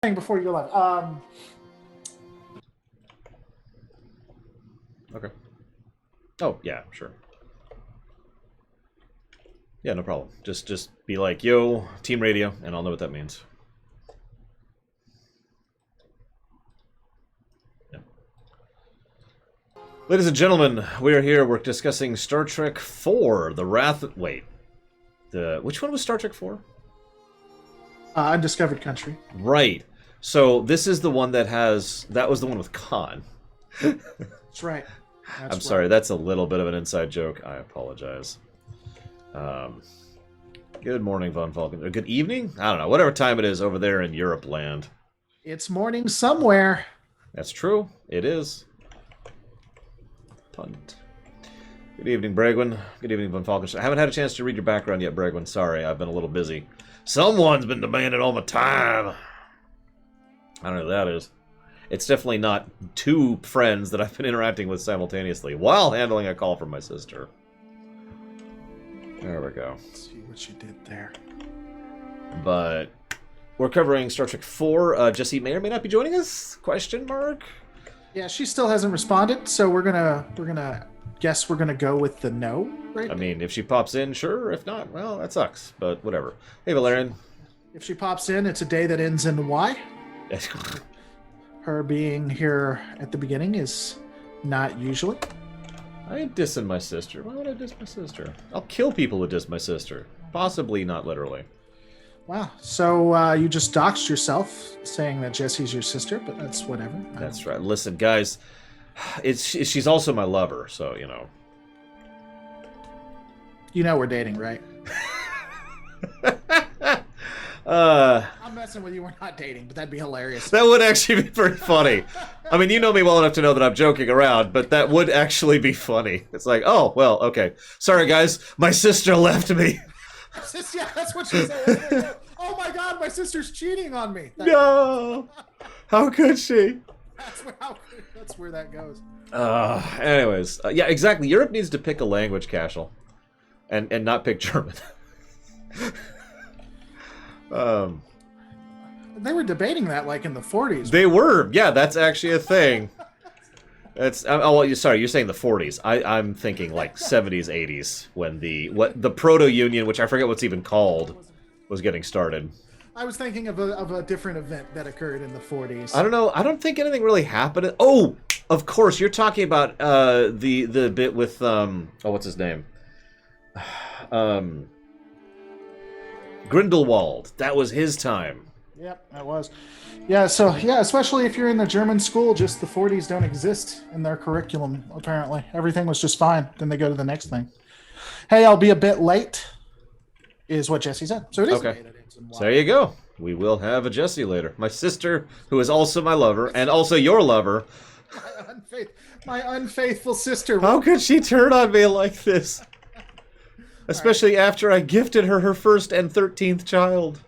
before you go live. Okay. Oh, yeah, sure. Yeah, no problem. Just be like, yo, team radio, and I'll know what that means. Yeah. Ladies and gentlemen, we are here. We're discussing Star Trek IV, The Wrath... Wait. Which one was Star Trek IV? Undiscovered Country. Right. So this is the one that has... That was the one with Khan. That's right. I'm sorry, that's a little bit of an inside joke. I apologize. Good morning, Von Falcon. Or good evening? I don't know. Whatever time it is over there in Europe land. It's morning somewhere. That's true. It is. Punt. Good evening, Bregwin. Good evening, Von Falcon. I haven't had a chance to read your background yet, Bregwin. Sorry, I've been a little busy. Someone's been demanding all my time. I don't know who that is. It's definitely not two friends that I've been interacting with simultaneously while handling a call from my sister. There we go. Let's see what you did there. But we're covering Star Trek IV. Jessie may or may not be joining us? Question mark? Yeah, she still hasn't responded, so we're gonna guess we're gonna go with the no, right? I mean, if she pops in, sure. If not, well, that sucks. But whatever. Hey, Valerian. If she pops in, it's a day that ends in Y. Her being here at the beginning is not usually. I ain't dissing my sister. Why would I diss my sister? I'll kill people who diss my sister. Possibly not literally. Wow. So you just doxed yourself saying that Jessie's your sister, but that's whatever. That's right. Listen, guys, she's also my lover, so, you know. You know we're dating, right? I'm messing with you. We're not dating, but that'd be hilarious. That would actually be pretty funny. I mean, you know me well enough to know that I'm joking around, but that would actually be funny. It's like, oh, well, okay. Sorry, guys. My sister left me. Yeah, that's what she said. Oh, my God, my sister's cheating on me. No. How could she? That's where that goes. Anyways. Yeah, exactly. Europe needs to pick a language, Cashel. And not pick German. They were debating that like in the 40s. They were. Yeah, that's actually a thing. It's sorry, you're saying the 40s. I'm thinking like 70s, 80s when the proto-union, which I forget what's even called, was getting started. I was thinking of a different event that occurred in the 40s. I don't know. I don't think anything really happened. Oh, of course, you're talking about the bit with what's his name? Grindelwald. That was his time. Yep, that was. Yeah, so, yeah, especially if you're in the German school, just the 40s don't exist in their curriculum, apparently. Everything was just fine. Then they go to the next thing. Hey, I'll be a bit late, is what Jesse said. So it is okay. A day that ends in Y. So there you go. We will have a Jessie later. My sister, who is also my lover, and also your lover. My unfaithful sister. How could she turn on me like this? Especially after I gifted her first and 13th child.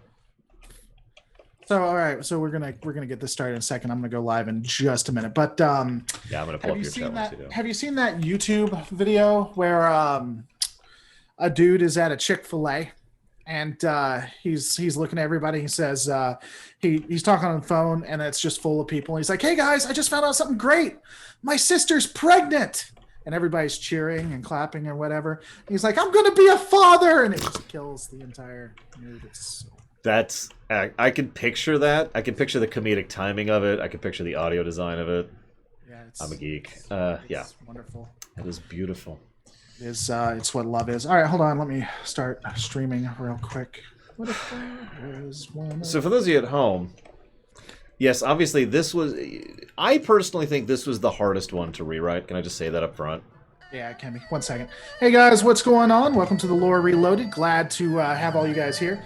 So all right, so we're gonna get this started in a second. I'm gonna go live in just a minute. But yeah, I'm gonna pull up your chat once you do. Have you seen that YouTube video where a dude is at a Chick-fil-A and he's looking at everybody. He says he's talking on the phone and it's just full of people. He's like, "Hey guys, I just found out something great. My sister's pregnant." And everybody's cheering and clapping or whatever. And he's like, "I'm going to be a father." And it just kills the entire mood. That's... I can picture that. I can picture the comedic timing of it. I can picture the audio design of it. Yeah, I'm a geek. Yeah. Wonderful. It is beautiful. It's what love is. All right, hold on. Let me start streaming real quick. What if there was one? So for those of you at home... Yes, obviously this was... I personally think this was the hardest one to rewrite. Can I just say that up front? Yeah, it can be. 1 second. Hey guys, what's going on? Welcome to the Lore Reloaded. Glad to have all you guys here.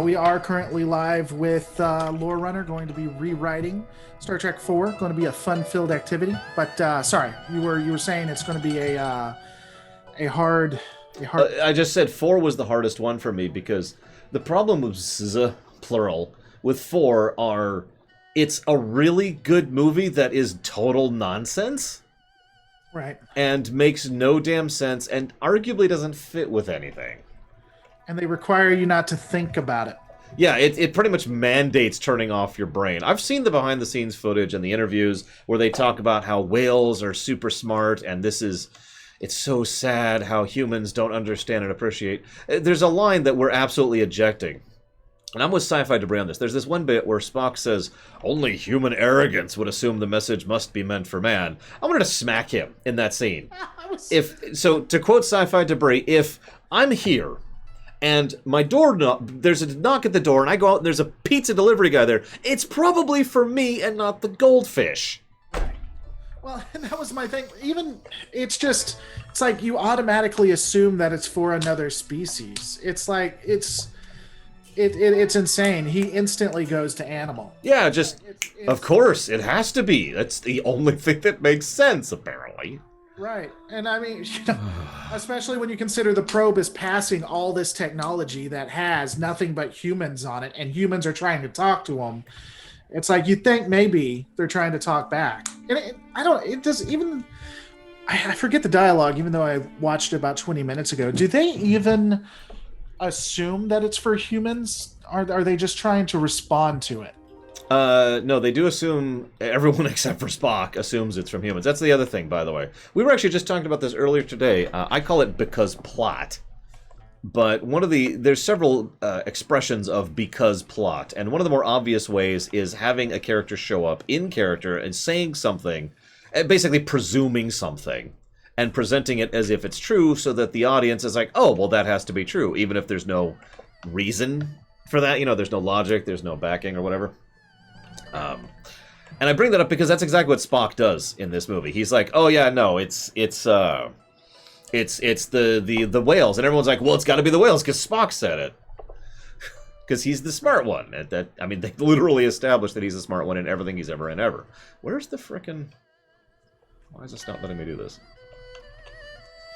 We are currently live with Lore Runner, going to be rewriting Star Trek IV. Going to be a fun-filled activity. But sorry, you were saying it's going to be a hard. I just said 4 was the hardest one for me because the problem with plural with 4 are... It's a really good movie that is total nonsense. Right. And makes no damn sense and arguably doesn't fit with anything. And they require you not to think about it. Yeah, it pretty much mandates turning off your brain. I've seen the behind-the-scenes footage and the interviews where they talk about how whales are super smart, and it's so sad how humans don't understand and appreciate. There's a line that we're absolutely ejecting. And I'm with Sci-Fi Debris on this. There's this one bit where Spock says, only human arrogance would assume the message must be meant for man. I wanted to smack him in that scene. So, to quote Sci-Fi Debris, if I'm here and my door there's a knock at the door and I go out and there's a pizza delivery guy there, it's probably for me and not the goldfish. Well, and that was my thing. Even, it's like you automatically assume that it's for another species. It's like, it's insane. He instantly goes to animal. Yeah, of course, it has to be. That's the only thing that makes sense, apparently. Right. And I mean, especially when you consider the probe is passing all this technology that has nothing but humans on it, and humans are trying to talk to them. It's like, you think maybe they're trying to talk back. And I forget the dialogue, even though I watched it about 20 minutes ago. Do they even assume that it's for humans? Are they just trying to respond to it? No, they do assume, everyone except for Spock assumes it's from humans. That's the other thing, by the way. We were actually just talking about this earlier today. I call it because plot. But there's several expressions of because plot, and one of the more obvious ways is having a character show up in character and saying something, basically presuming something, and presenting it as if it's true so that the audience is like, oh, well, that has to be true, even if there's no reason for that. You know, there's no logic, there's no backing or whatever. And I bring that up because that's exactly what Spock does in this movie. He's like, oh yeah, no, it's the whales, and everyone's like, well, it's got to be the whales because Spock said it, because he's the smart one. I mean, they literally established that he's the smart one in everything he's ever in ever. Where's the frickin'? Why is this not letting me do this?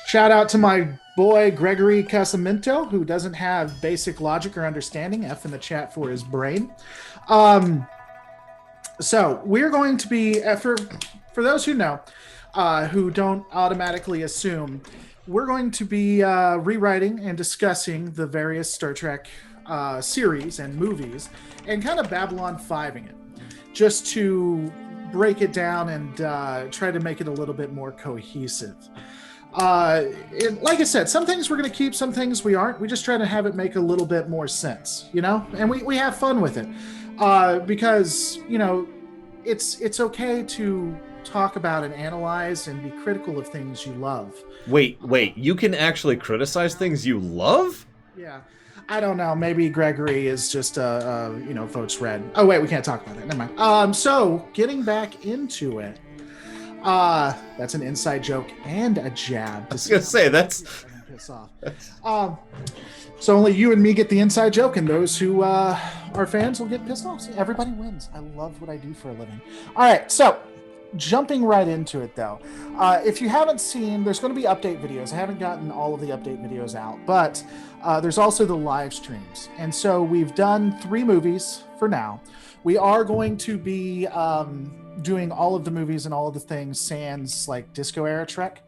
Shout out to my boy Gregory Casamento, who doesn't have basic logic or understanding. F in the chat for his brain. So we're going to be, for those who know, who don't automatically assume, we're going to be rewriting and discussing the various Star Trek series and movies, and kind of Babylon 5ing it, just to break it down and try to make it a little bit more cohesive. Like I said, some things we're going to keep, some things we aren't. We just try to have it make a little bit more sense, you know? And we have fun with it. Because, you know, it's okay to talk about and analyze and be critical of things you love. Wait, you can actually criticize things you love? Yeah. I don't know. Maybe Gregory is just, votes red. Oh, wait, we can't talk about it. Never mind. So, getting back into it. That's an inside joke and a jab. I was going to say, that's... Piss off. So only you and me get the inside joke, and those who are fans will get pissed off. See, everybody wins. I love what I do for a living. All right, so jumping right into it, though. If you haven't seen, there's going to be update videos. I haven't gotten all of the update videos out, but there's also the live streams. And so we've done 3 movies for now. We are going to be doing all of the movies and all of the things sans like disco era Trek.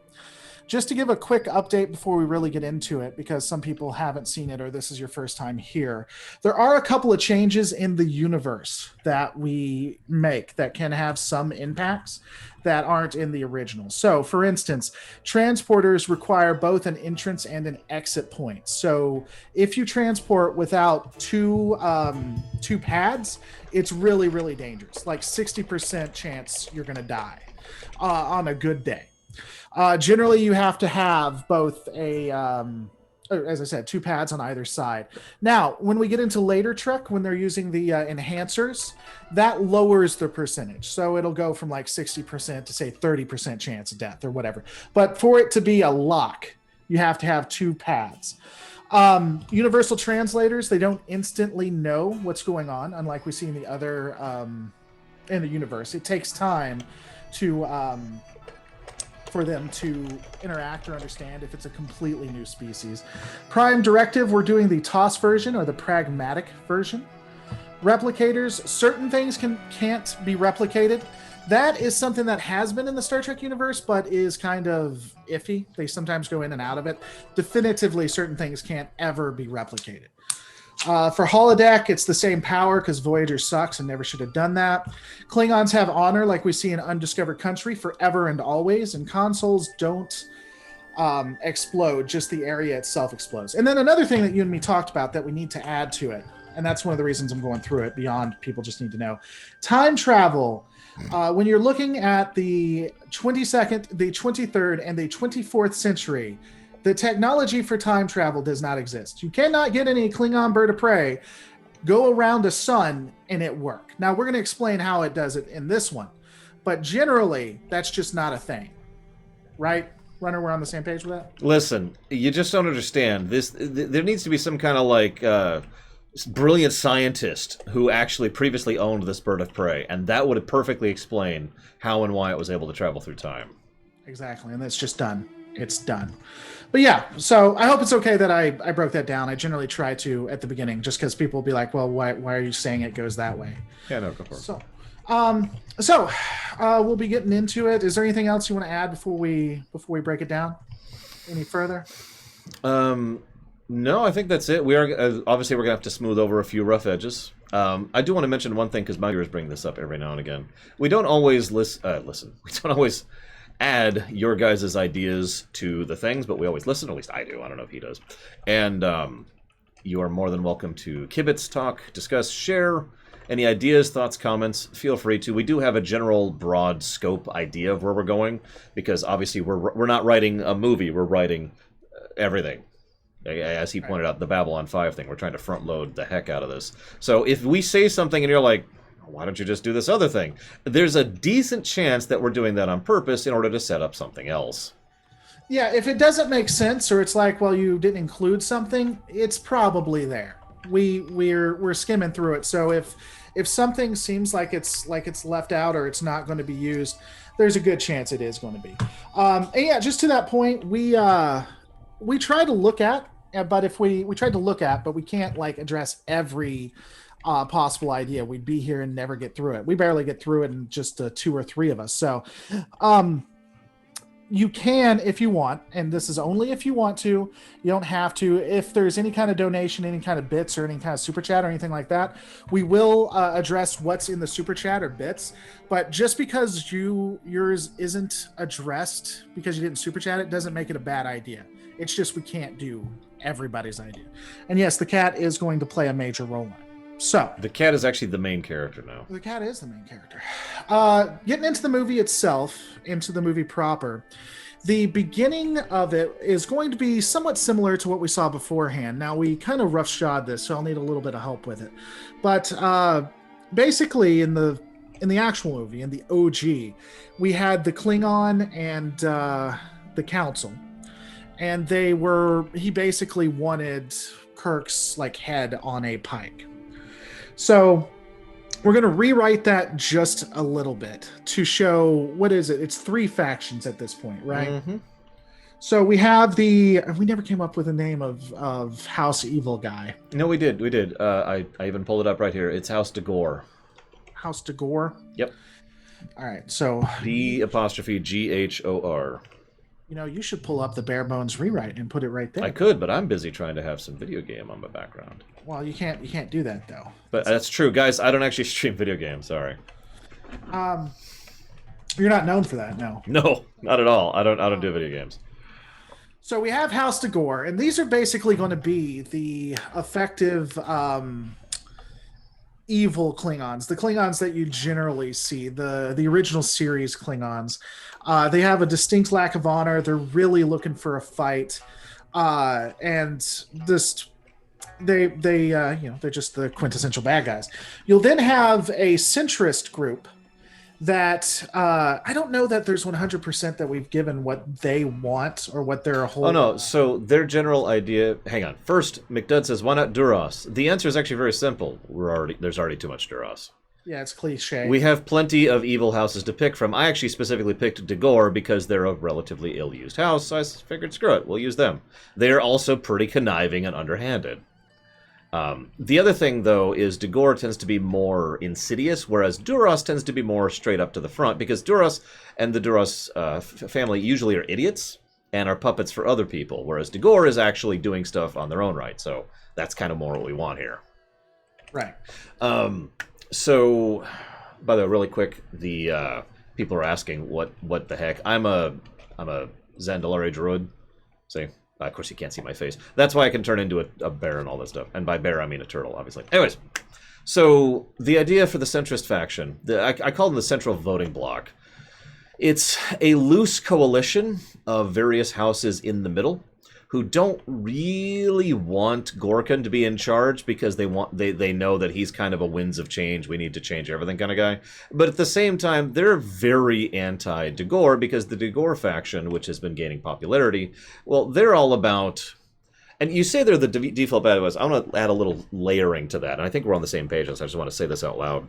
Just to give a quick update before we really get into it, because some people haven't seen it or this is your first time here. There are a couple of changes in the universe that we make that can have some impacts that aren't in the original. So, for instance, transporters require both an entrance and an exit point. So, if you transport without two pads, it's really, really dangerous. Like 60% chance you're going to die on a good day. Generally, you have to have both as I said, 2 pads on either side. Now, when we get into later Trek, when they're using the enhancers, that lowers the percentage. So it'll go from like 60% to say 30% chance of death or whatever. But for it to be a lock, you have to have 2 pads. Universal translators, they don't instantly know what's going on, unlike we see in the other in the universe. It takes time to for them to interact or understand if it's a completely new species. Prime Directive, we're doing the TOS version or the pragmatic version. Replicators, certain things can't be replicated. That is something that has been in the Star Trek universe, but is kind of iffy. They sometimes go in and out of it. Definitively, certain things can't ever be replicated. For holodeck, it's the same power because Voyager sucks and never should have done that. Klingons have honor like we see in Undiscovered Country forever and always, and consoles don't explode, just the area itself explodes. And then another thing that you and me talked about that we need to add to it, and that's one of the reasons I'm going through it beyond people just need to know. Time travel. When you're looking at the 22nd, the 23rd, and the 24th century, the technology for time travel does not exist. You cannot get any Klingon bird of prey, go around a sun, and it work. Now, we're going to explain how it does it in this one. But generally, that's just not a thing. Right? Runner, we're on the same page with that? Listen, you just don't understand. There needs to be some kind of, like, brilliant scientist who actually previously owned this bird of prey, and that would perfectly explain how and why it was able to travel through time. Exactly, and that's just done. It's done. But yeah, so I hope it's okay that I broke that down. I generally try to at the beginning, just because people will be like, well, why are you saying it goes that way? Yeah, no, go for it. So we'll be getting into it. Is there anything else you want to add before we break it down any further? No, I think that's it. We are obviously we're gonna have to smooth over a few rough edges. I do want to mention one thing because my viewers bring this up every now and again. We don't always listen. We don't always add your guys' ideas to the things, but we always listen. At least I do. I don't know if he does. And you are more than welcome to kibitz, talk, discuss, share any ideas, thoughts, comments. Feel free to. We do have a general, broad scope idea of where we're going because obviously we're not writing a movie. We're writing everything. As he pointed out, the Babylon 5 thing. We're trying to front load the heck out of this. So if we say something and you're like, why don't you just do this other thing? There's a decent chance that we're doing that on purpose in order to set up something else. Yeah, if it doesn't make sense or it's like, well, you didn't include something, it's probably there. We're skimming through it. So if something seems like it's left out or it's not going to be used, there's a good chance it is going to be. And yeah, just to that point, we try to look at, but if we tried to look at, but we can't like address every possible idea. We'd be here and never get through it. We barely get through it in just 2 or 3 of us. So you can, if you want, and this is only if you want to, you don't have to. If there's any kind of donation, any kind of bits or any kind of super chat or anything like that, we will address what's in the super chat or bits. But just because yours isn't addressed because you didn't super chat it doesn't make it a bad idea. It's just we can't do everybody's idea. And yes, the cat is going to play a major role in it. So the cat is actually the main character now. The cat is the main character. Getting into the movie itself, into the movie proper, the beginning of it is going to be somewhat similar to what we saw beforehand. Now, we kind of roughshod this, so I'll need a little bit of help with it. But basically, in the actual movie, in the OG, we had the Klingon and the Council. And he basically wanted Kirk's like head on a pike. So we're going to rewrite that just a little bit to show, what is it? It's 3 factions at this point, right? Mm-hmm. So we have we never came up with a name of House Evil guy. No, we did. I even pulled it up right here. It's House DeGore. House DeGore? Yep. All right, so D''Ghor. You know, you should pull up the bare bones rewrite and put it right there. I could, but I'm busy trying to have some video game on my background. Well, you can't do that though. But that's true, guys. I don't actually stream video games. Sorry. You're not known for that, no. No, not at all. I don't do video games. So we have House DeGore, and these are basically going to be the effective evil Klingons, the Klingons that you generally see, the original series Klingons. They have a distinct lack of honor. They're really looking for a fight, and they're just the quintessential bad guys. You'll then have a centrist group that I don't know that there's 100% that we've given what they want or what their whole. Oh no! So their general idea. Hang on. First, McDudd says, "Why not Duras?" The answer is actually very simple. There's already too much Duras. Yeah, it's cliche. We have plenty of evil houses to pick from. I actually specifically picked DeGore because they're a relatively ill-used house, so I figured, screw it, we'll use them. They're also pretty conniving and underhanded. The other thing, though, is DeGore tends to be more insidious, whereas Duras tends to be more straight up to the front, because Duras and the Duras family usually are idiots. and are puppets for other people, whereas Dagor is actually doing stuff on their own right. So that's kind of more what we want here. Right. So, by the way, really quick, the people are asking what the heck. I'm a Zandalari Druid. See, of course you can't see my face. That's why I can turn into a bear and all this stuff. And by bear I mean a turtle, obviously. Anyways, so the idea for the centrist faction, I call them the central voting bloc. It's a loose coalition of various houses in the middle who don't really want Gorkon to be in charge because they know that he's kind of a winds of change, we need to change everything kind of guy. But at the same time, they're very anti-Dagor because the Dagor faction, which has been gaining popularity, well, they're all about... And you say they're the default bad guys. I want to add a little layering to that, and I think we're on the same page, so I just want to say this out loud.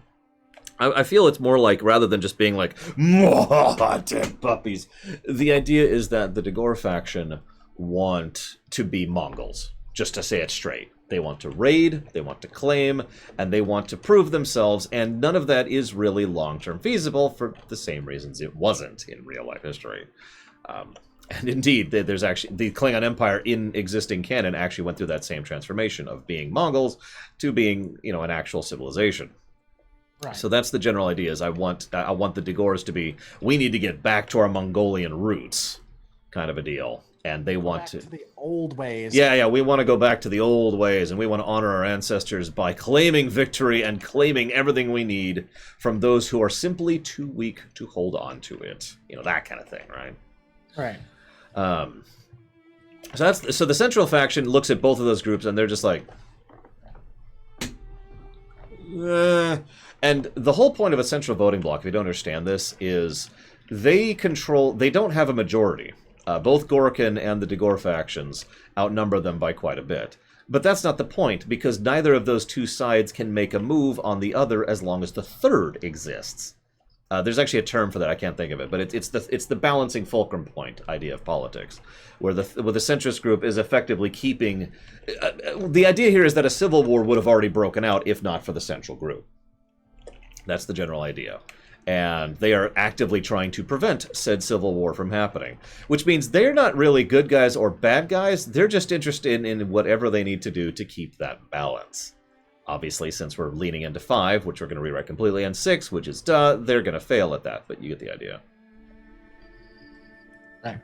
I feel it's more like, rather than just being like, dead puppies, the idea is that the Dagor faction want to be Mongols, just to say it straight. They want to raid, they want to claim, and they want to prove themselves, and none of that is really long-term feasible for the same reasons it wasn't in real-life history. And indeed, there's actually the Klingon Empire in existing canon actually went through that same transformation of being Mongols to being, an actual civilization. Right. So that's the general idea. Is I want the Dagors to be, we need to get back to our Mongolian roots, kind of a deal, and they want to the old ways. Yeah, we want to go back to the old ways, and we want to honor our ancestors by claiming victory and claiming everything we need from those who are simply too weak to hold on to it. That kind of thing, right? Right. So the central faction looks at both of those groups, and they're just like, And the whole point of a central voting bloc, if you don't understand this, is they don't have a majority. Both Gorkon and the Dagor factions outnumber them by quite a bit. But that's not the point, because neither of those two sides can make a move on the other as long as the third exists. There's actually a term for that, I can't think of it, but it's the balancing fulcrum point idea of politics, where the centrist group is effectively keeping... the idea here is that a civil war would have already broken out if not for the central group. That's the general idea. And they are actively trying to prevent said civil war from happening, which means they're not really good guys or bad guys, they're just interested in whatever they need to do to keep that balance. Obviously, since we're leaning into 5, which we're going to rewrite completely, and 6, which is they're going to fail at that, but you get the idea. Right.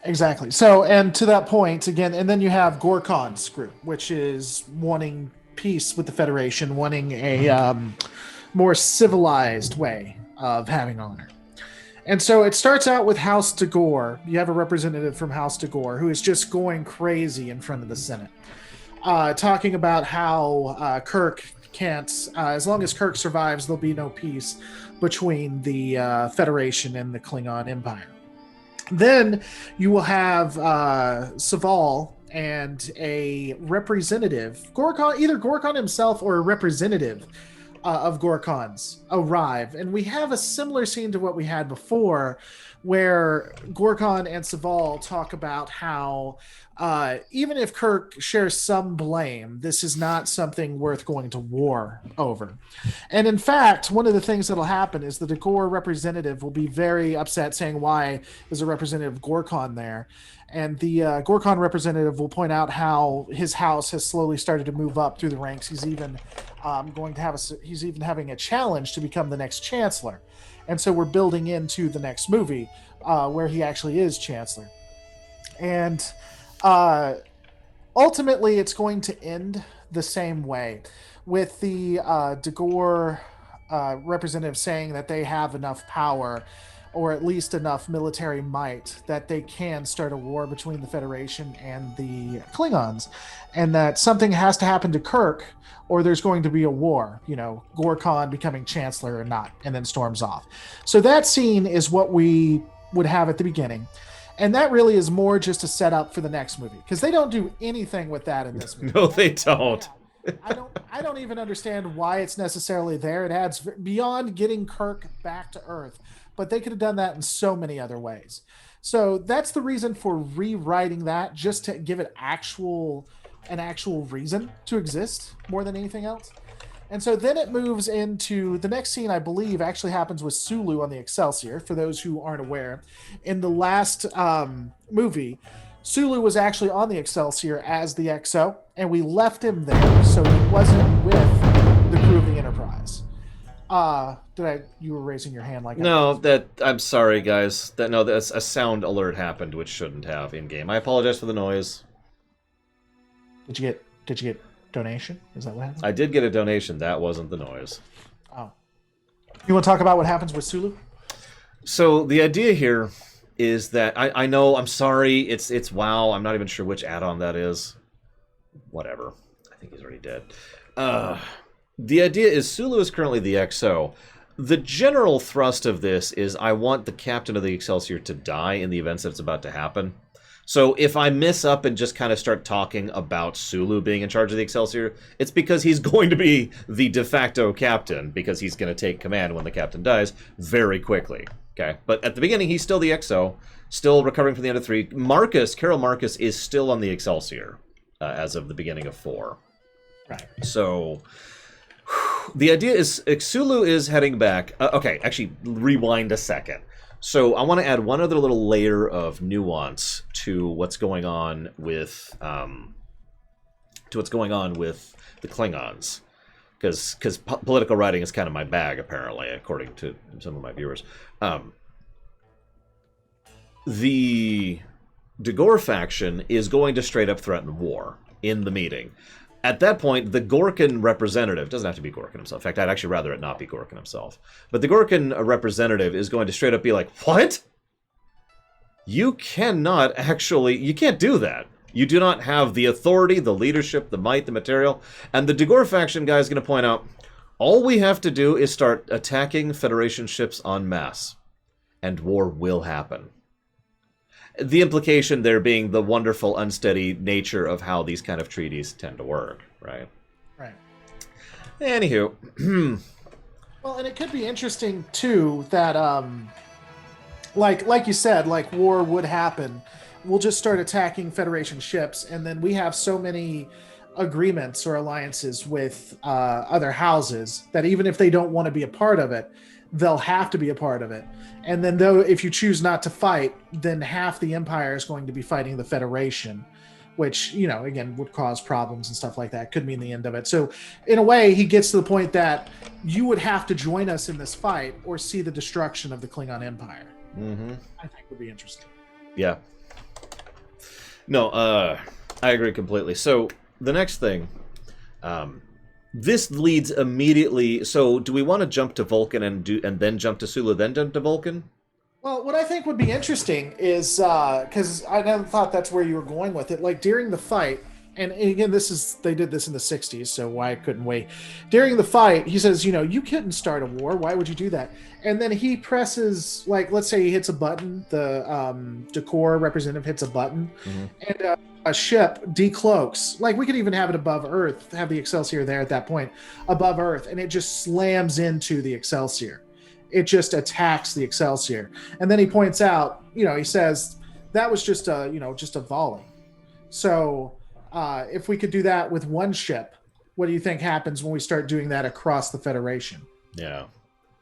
Exactly. So, and to that point, again, and then you have Gorkon's group, which is wanting peace with the Federation, wanting a more civilized way of having honor. And so it starts out with House Dagor. You have a representative from House Dagor who is just going crazy in front of the Senate. Talking about how Kirk can't, as long as Kirk survives, there'll be no peace between the Federation and the Klingon Empire. Then you will have Saval and a representative, either Gorkon himself or a representative of Gorkons arrive. And we have a similar scene to what we had before, where Gorkon and Saval talk about how even if Kirk shares some blame, this is not something worth going to war over. And in fact, one of the things that'll happen is the Dagor representative will be very upset, saying, why is a representative of Gorkon there? And the Gorkon representative will point out how his house has slowly started to move up through the ranks. He's even he's even having a challenge to become the next chancellor. And so we're building into the next movie where he actually is chancellor. And ultimately, it's going to end the same way, with the Dagor representative saying that they have enough power, or at least enough military might, that they can start a war between the Federation and the Klingons, and that something has to happen to Kirk, or there's going to be a war, Gorkon becoming chancellor or not, and then storms off. So that scene is what we would have at the beginning. And that really is more just a setup for the next movie, because they don't do anything with that in this movie. No, they don't. I don't even understand why it's necessarily there. It adds beyond getting Kirk back to Earth, but they could have done that in so many other ways. So that's the reason for rewriting that, just to give it an actual reason to exist more than anything else. And so then it moves into the next scene, I believe, actually happens with Sulu on the Excelsior. For those who aren't aware, in the last movie, Sulu was actually on the Excelsior as the XO, and we left him there so he wasn't with the crew of the Enterprise. You were raising your hand like No, I'm sorry, guys. That's a sound alert happened, which shouldn't have in game. I apologize for the noise. Did you get donation? Is that what happened? I did get a donation. That wasn't the noise. Oh. You want to talk about what happens with Sulu? So the idea here is that I know, I'm sorry, it's WoW. I'm not even sure which add-on that is. Whatever. I think he's already dead. The idea is Sulu is currently the XO. The general thrust of this is I want the captain of the Excelsior to die in the events that it's about to happen. So if I miss up and just kind of start talking about Sulu being in charge of the Excelsior, it's because he's going to be the de facto captain, because he's going to take command when the captain dies very quickly. Okay, but at the beginning, he's still the XO, still recovering from the end of 3. Carol Marcus is still on the Excelsior as of the beginning of 4. Right. So the idea is Sulu is heading back. Okay, actually, rewind a second. So I want to add one other little layer of nuance to what's going on with the Klingons, because political writing is kind of my bag, apparently, according to some of my viewers. The Dagor faction is going to straight up threaten war in the meeting. At that point, the Gorkin representative, doesn't have to be Gorkin himself. In fact, I'd actually rather it not be Gorkin himself. But the Gorkin representative is going to straight up be like, what? You can't do that. You do not have the authority, the leadership, the might, the material. And the Dagor faction guy is going to point out, all we have to do is start attacking Federation ships en masse, and war will happen. The implication there being the wonderful, unsteady nature of how these kind of treaties tend to work, right? Right. Anywho. Well, and it could be interesting, too, that, like you said, like war would happen. We'll just start attacking Federation ships, and then we have so many agreements or alliances with other houses that even if they don't want to be a part of it, they'll have to be a part of it. And then if you choose not to fight, then half the Empire is going to be fighting the Federation, which, again, would cause problems and stuff like that. Could mean the end of it. So in a way, he gets to the point that you would have to join us in this fight or see the destruction of the Klingon Empire. Mm-hmm. I think would be interesting. Yeah. No, I agree completely. So the next thing, this leads immediately. So, do we want to jump to Vulcan and then jump to Sulu, then jump to Vulcan? Well, what I think would be interesting is because I never thought that's where you were going with it. Like during the fight, and again, they did this in the '60s, so why couldn't we? During the fight, he says, you couldn't start a war. Why would you do that? And then he presses, like, let's say he hits a button. The Decor representative hits a button, mm-hmm. and a ship decloaks. Like, we could even have it above Earth, have the Excelsior there at that point, above Earth, and it just slams into the Excelsior. It just attacks the Excelsior. And then he points out, he says, that was just a volley. So if we could do that with one ship, what do you think happens when we start doing that across the Federation? Yeah.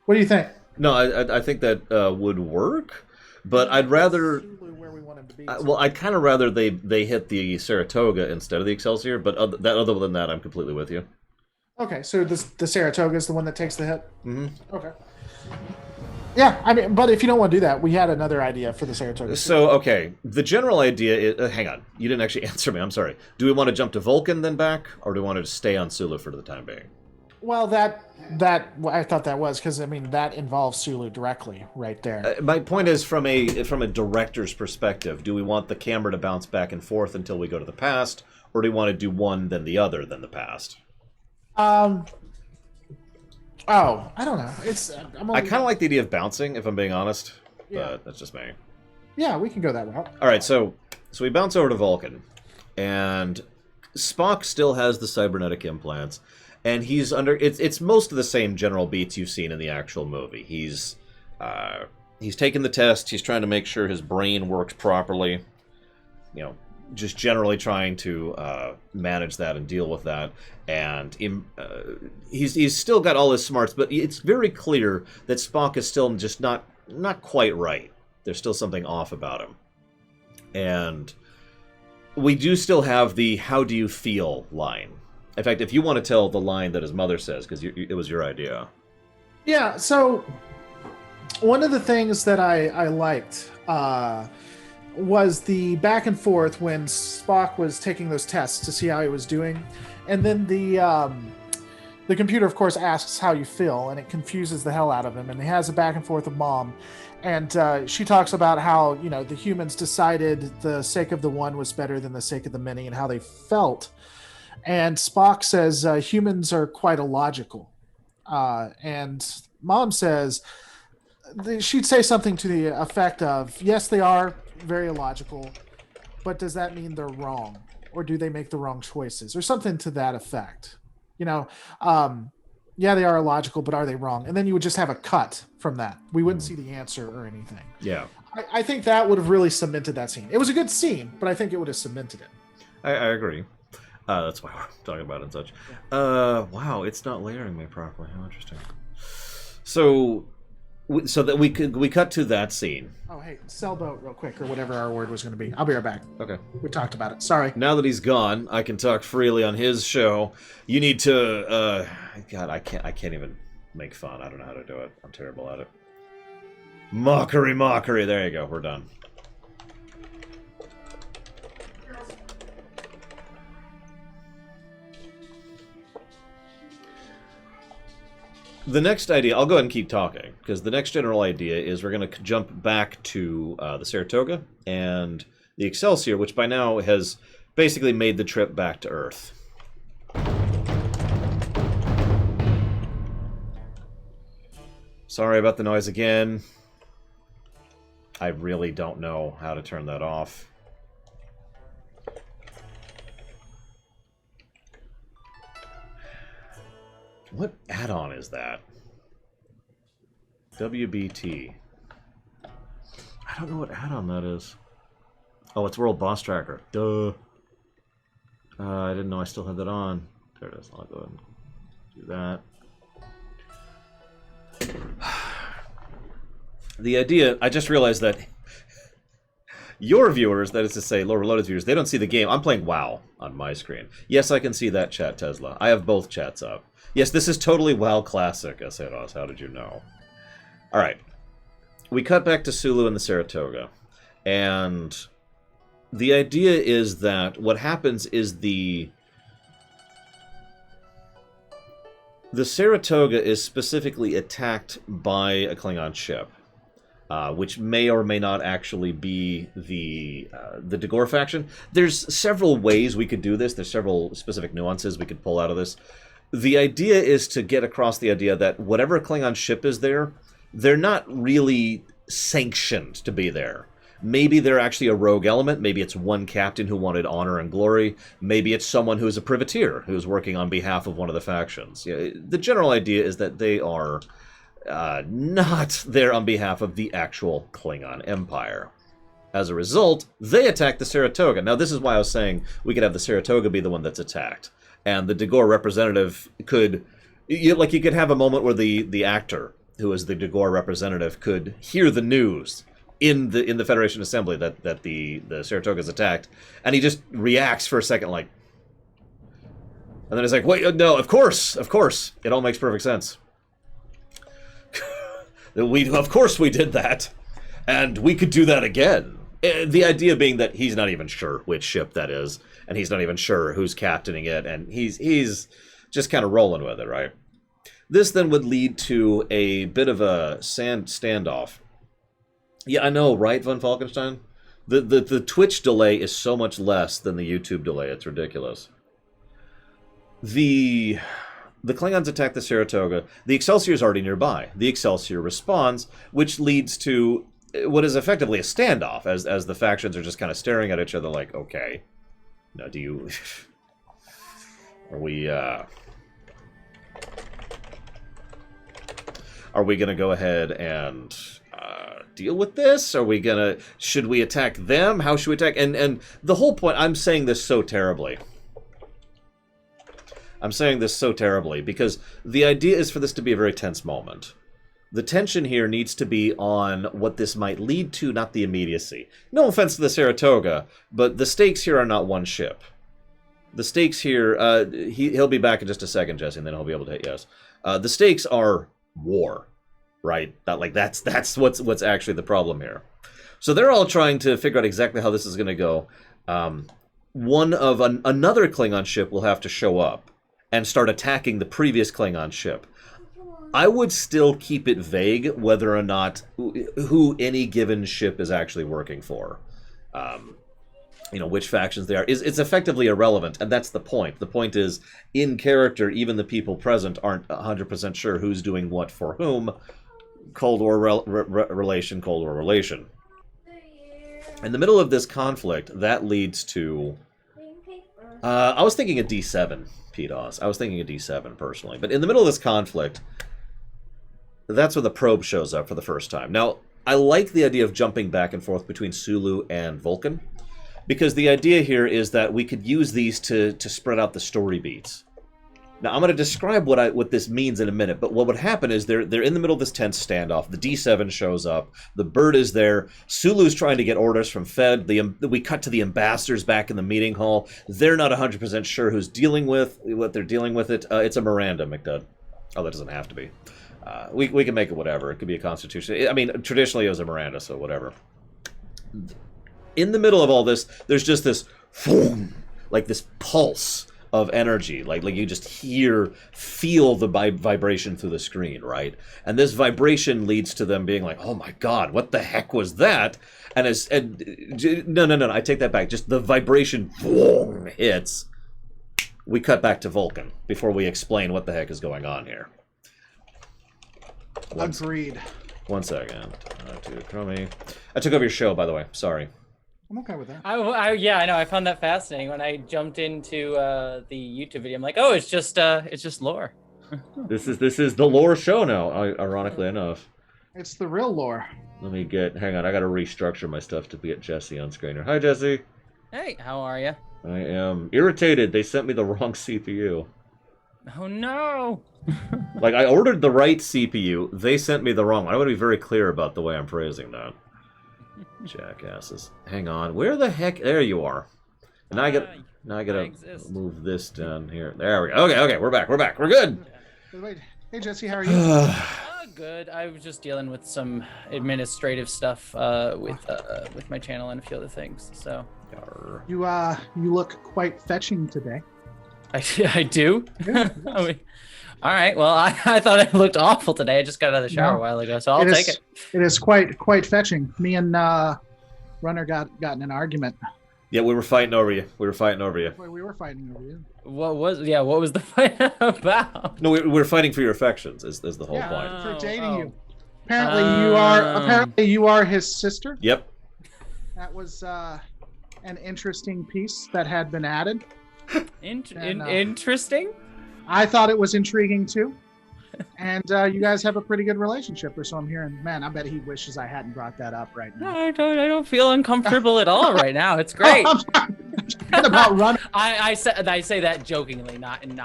What do you think? No, I think that would work, but I'd rather... I'd kind of rather they hit the Saratoga instead of the Excelsior, but other than that, I'm completely with you. Okay, so the Saratoga is the one that takes the hit? Mm-hmm. Okay. Yeah, I mean, but if you don't want to do that, we had another idea for the Saratoga. So, okay, the general idea is... hang on, you didn't actually answer me, I'm sorry. Do we want to jump to Vulcan then back, or do we want to stay on Sulu for the time being? Well, that I thought that was because that involves Sulu directly right there. My point is from a director's perspective. Do we want the camera to bounce back and forth until we go to the past, or do we want to do one then the other then the past? I don't know. I kind of like the idea of bouncing, if I'm being honest. Yeah. But that's just me. Yeah, we can go that route. All right, so we bounce over to Vulcan, and Spock still has the cybernetic implants. And he's under... It's most of the same general beats you've seen in the actual movie. He's taken the test. He's trying to make sure his brain works properly. just generally trying to manage that and deal with that. And he's still got all his smarts, but it's very clear that Spock is still just not quite right. There's still something off about him. And we do still have the "how do you feel" line. In fact, if you want to tell the line that his mother says, because it was your idea. Yeah, so one of the things that I liked was the back and forth when Spock was taking those tests to see how he was doing. And then the computer, of course, asks how you feel, and it confuses the hell out of him. And he has a back and forth with Mom. And she talks about how, the humans decided the sake of the one was better than the sake of the many and how they felt. And Spock says humans are quite illogical. And Mom says, she'd say something to the effect of, yes, they are very illogical, but does that mean they're wrong? Or do they make the wrong choices? Or something to that effect. Yeah, they are illogical, but are they wrong? And then you would just have a cut from that. We wouldn't see the answer or anything. Yeah. I think that would have really cemented that scene. It was a good scene, but I think it would have cemented it. I agree. That's why we're talking about it and such. Wow, it's not layering me properly. How interesting. So that we cut to that scene. Oh, hey, sailboat real quick, or whatever our word was going to be. I'll be right back. Okay. We talked about it. Sorry. Now that he's gone, I can talk freely on his show. You need to, God, I can't even make fun. I don't know how to do it. I'm terrible at it. Mockery. There you go. We're done. The next idea, I'll go ahead and keep talking, because the next general idea is we're going to jump back to the Saratoga and the Excelsior, which by now has basically made the trip back to Earth. Sorry about the noise again. I really don't know how to turn that off. What add-on is that? WBT. I don't know what add-on that is. Oh, it's World Boss Tracker. Duh. I didn't know I still had that on. There it is. I'll go ahead and do that. The idea, I just realized that your viewers, that is to say, Lower Loaded viewers, they don't see the game. I'm playing WoW on my screen. Yes, I can see that chat, Tesla. I have both chats up. Yes, this is totally WoW Classic, Aceros. How did you know? Alright. We cut back to Sulu and the Saratoga. And the idea is that what happens is the Saratoga is specifically attacked by a Klingon ship. Which may or may not actually be the Dagor faction. There's several ways we could do this. There's several specific nuances we could pull out of this. The idea is to get across the idea that whatever Klingon ship is there, they're not really sanctioned to be there. Maybe they're actually a rogue element. Maybe it's one captain who wanted honor and glory. Maybe it's someone who's a privateer who's working on behalf of one of the factions. Yeah, the general idea is that they are not there on behalf of the actual Klingon Empire. As a result, they attack the Saratoga. Now, this is why I was saying we could have the Saratoga be the one that's attacked. And the Dagor representative could... you could have a moment where the actor, who is the Dagor representative, could hear the news in the Federation Assembly that the Saratoga is attacked, and he just reacts for a second like... And then he's like, wait, no, of course. It all makes perfect sense. Of course we did that, and we could do that again. The idea being that he's not even sure which ship that is, and he's not even sure who's captaining it, and he's just kind of rolling with it, right? This then would lead to a bit of a standoff. Yeah, I know, right, Von Falkenstein? The Twitch delay is so much less than the YouTube delay, it's ridiculous. The Klingons attack the Saratoga. The Excelsior is already nearby. The Excelsior responds, which leads to what is effectively a standoff, as the factions are just kind of staring at each other like, okay, now do you... are we, Are we going to go ahead and deal with this? Should we attack them? How should we attack? And the whole point, I'm saying this so terribly. Because the idea is for this to be a very tense moment. The tension here needs to be on what this might lead to, not the immediacy. No offense to the Saratoga, but the stakes here are not one ship. The stakes here, he'll be back in just a second, Jesse, and then he'll be able to hit yes. The stakes are war, right? That's what's actually the problem here. So they're all trying to figure out exactly how this is going to go. Another Klingon ship will have to show up and start attacking the previous Klingon ship. I would still keep it vague whether or not who any given ship is actually working for. Which factions they are. It's effectively irrelevant, and that's the point. The point is, in character, even the people present aren't 100% sure who's doing what for whom. Cold War relation, Cold War relation. In the middle of this conflict, that leads to... I was thinking a D7, Pete Oz. I was thinking a D7, personally. But in the middle of this conflict... That's where the probe shows up for the first time. Now, I like the idea of jumping back and forth between Sulu and Vulcan, because the idea here is that we could use these to spread out the story beats. Now, I'm going to describe what this means in a minute, but what would happen is they're in the middle of this tense standoff. The D7 shows up. The Bird is there. Sulu's trying to get orders from Fed. We cut to the ambassadors back in the meeting hall. They're not 100% sure who's dealing with what they're dealing with it. It's a Miranda, McDudd. Oh, that doesn't have to be. We can make it whatever. It could be a Constitution. I mean, traditionally it was a Miranda, so whatever. In the middle of all this, there's just this, like this pulse of energy. Like you just feel the vibration through the screen, right? And this vibration leads to them being like, oh my God, what the heck was that? No, I take that back. Just the vibration hits. We cut back to Vulcan before we explain what the heck is going on here. Agreed. 1 second. Chromie. I took over your show, by the way. Sorry. I'm okay with that. Yeah, I know. I found that fascinating when I jumped into the YouTube video. I'm like, oh, it's just lore. This is the lore show now. Ironically enough. It's the real lore. Hang on. I got to restructure my stuff to get Jesse on screen here. Hi, Jesse. Hey, how are you? I am irritated. They sent me the wrong CPU. Oh no. Like, I ordered the right CPU, they sent me the wrong one. I want to be very clear about the way I'm phrasing that. Jackasses. Hang on, where the heck? There you are. And I gotta move this down here. There we go. Okay, we're back. We're good. Wait. Hey, Jesse, how are you? Good. I was just dealing with some administrative stuff with my channel and a few other things. So. You look quite fetching today. I do. Yeah. All right. Well, I thought I looked awful today. I just got out of the shower a while ago, so I'll take it. It is quite fetching. Me and Runner got in an argument. Yeah, we were fighting over you. We were fighting over you. What was the fight about? No, we were fighting for your affections. Is the whole point? For dating you. Apparently you are his sister. Yep. That was an interesting piece that had been added. Interesting. I thought it was intriguing too, and you guys have a pretty good relationship, or so I'm hearing. Man, I bet he wishes I hadn't brought that up right now. No, I don't feel uncomfortable at all right now. It's great. About run. I say that jokingly, not in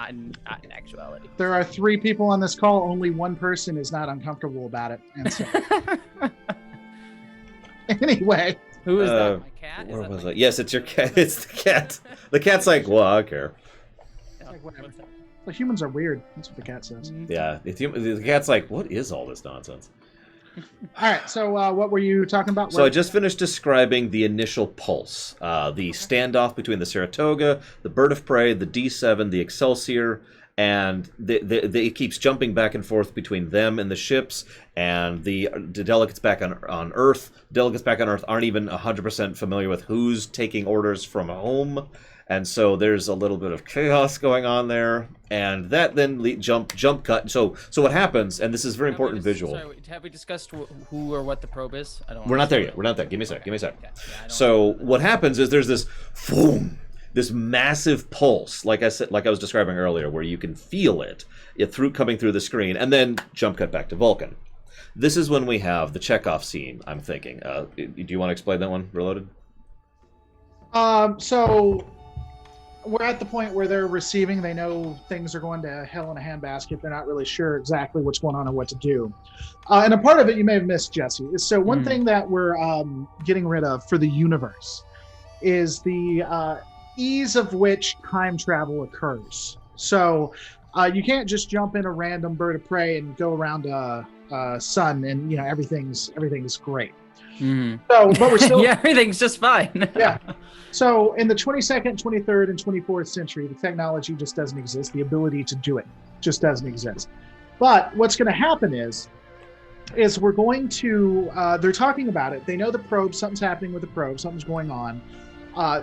actuality. There are 3 people on this call. Only one person is not uncomfortable about it. And so, anyway. Who is that? My cat? Where was it? Yes, it's your cat. It's the cat. The cat's like, well, I don't care. Like, whatever. The humans are weird. That's what the cat says. Yeah, the cat's like, what is all this nonsense? All right, so what were you talking about? So I just finished describing the initial pulse, the standoff between the Saratoga, the Bird of Prey, the D7, the Excelsior, and it keeps jumping back and forth between them and the ships, and the delegates back on Earth. Delegates back on Earth aren't even 100% familiar with who's taking orders from whom, and so there's a little bit of chaos going on there, and that then jump cut. So what happens, and this is very important visual. Sorry, have we discussed who or what the probe is? We're not there yet. We're not there. Give me a sec. Okay. Yeah, so what happens is there's this boom, this massive pulse, like I said, like I was describing earlier, where you can feel it coming through the screen, and then jump cut back to Vulcan. This is when we have the Chekhov scene, I'm thinking. Do you want to explain that one, Reloaded? So we're at the point where they're receiving. They know things are going to hell in a handbasket. They're not really sure exactly what's going on and what to do. And a part of it you may have missed, Jesse, is so one thing that we're getting rid of for the universe is the ease of which time travel occurs. So you can't just jump in a random bird of prey and go around a sun and everything's great. So, but we're still yeah, everything's just fine. Yeah. So in the 22nd, 23rd, and 24th century, the technology just doesn't exist. The ability to do it just doesn't exist. But what's going to happen is we're going to, they're talking about it. They know the probe, something's happening with the probe, something's going on.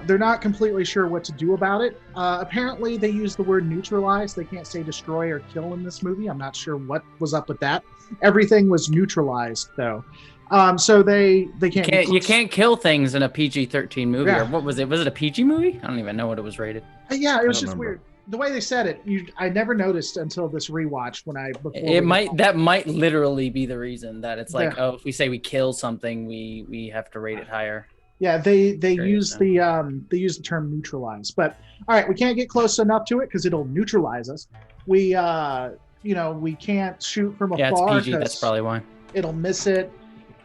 They're not completely sure what to do about it. Apparently they use the word neutralize. They can't say destroy or kill in this movie. I'm not sure what was up with that. Everything was neutralized though. So they can't. You can't kill things in a PG-13 movie. Yeah. Or what was it? Was it a PG movie? I don't even know what it was rated. Yeah, it was just weird. The way they said it, I never noticed until this rewatch That might literally be the reason that it's like, oh, if we say we kill something, we have to rate it higher. Yeah, they use the term neutralize. But all right, we can't get close enough to it because it'll neutralize us. We we can't shoot from afar. Yeah, it's PG. That's probably why. It'll miss it.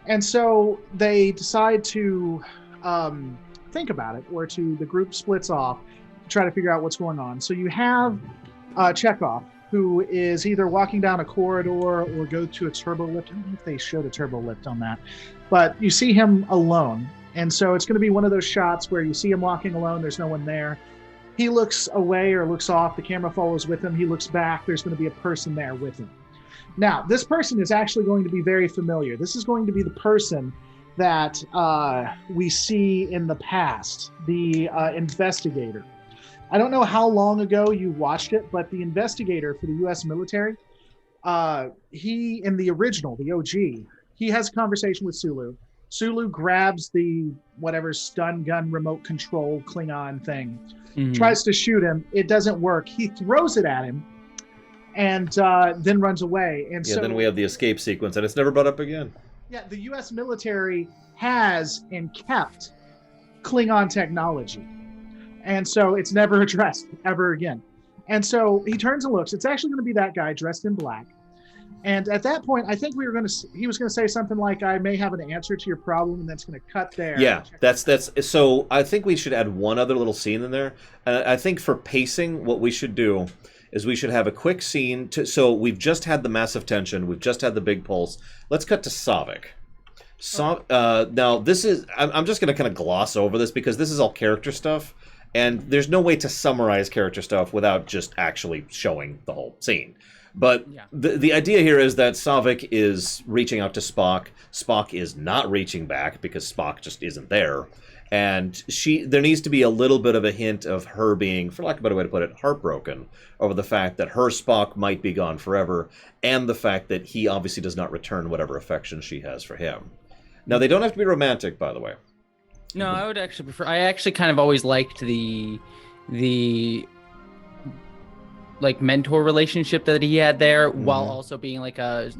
And so they decide to think about it, or the group splits off to try to figure out what's going on. So you have Chekhov, who is either walking down a corridor or go to a turbo lift. I don't know if they showed a turbo lift on that, but you see him alone. And so it's going to be one of those shots where you see him walking alone. There's no one there. He looks away or looks off. The camera follows with him. He looks back. There's going to be a person there with him. Now, this person is actually going to be very familiar. This is going to be the person that we see in the past, the investigator. I don't know how long ago you watched it, but the investigator for the U.S. military, he, in the original, the OG, he has a conversation with Sulu. Sulu grabs the whatever stun gun remote control Klingon thing, tries to shoot him. It doesn't work. He throws it at him and then runs away. And so then we have the escape sequence, and it's never brought up again. Yeah, the U.S. military has and kept Klingon technology. And so it's never addressed ever again. And so he turns and looks. It's actually going to be that guy dressed in black. And at that point, I think he was going to say something like, I may have an answer to your problem, and that's going to cut there. Yeah, that's so I think we should add one other little scene in there. I think for pacing, what we should do is we should have a quick scene. So we've just had the massive tension. We've just had the big pulse. Let's cut to Savik. Now, this is... I'm just going to kind of gloss over this because this is all character stuff. And there's no way to summarize character stuff without just actually showing the whole scene. But the idea here is that Savik is reaching out to Spock. Spock is not reaching back because Spock just isn't there. And there needs to be a little bit of a hint of her being, for lack of a better way to put it, heartbroken over the fact that her Spock might be gone forever, and the fact that he obviously does not return whatever affection she has for him. Now, they don't have to be romantic, by the way. No, I would actually prefer... I actually kind of always liked the like mentor relationship that he had there, while also being like of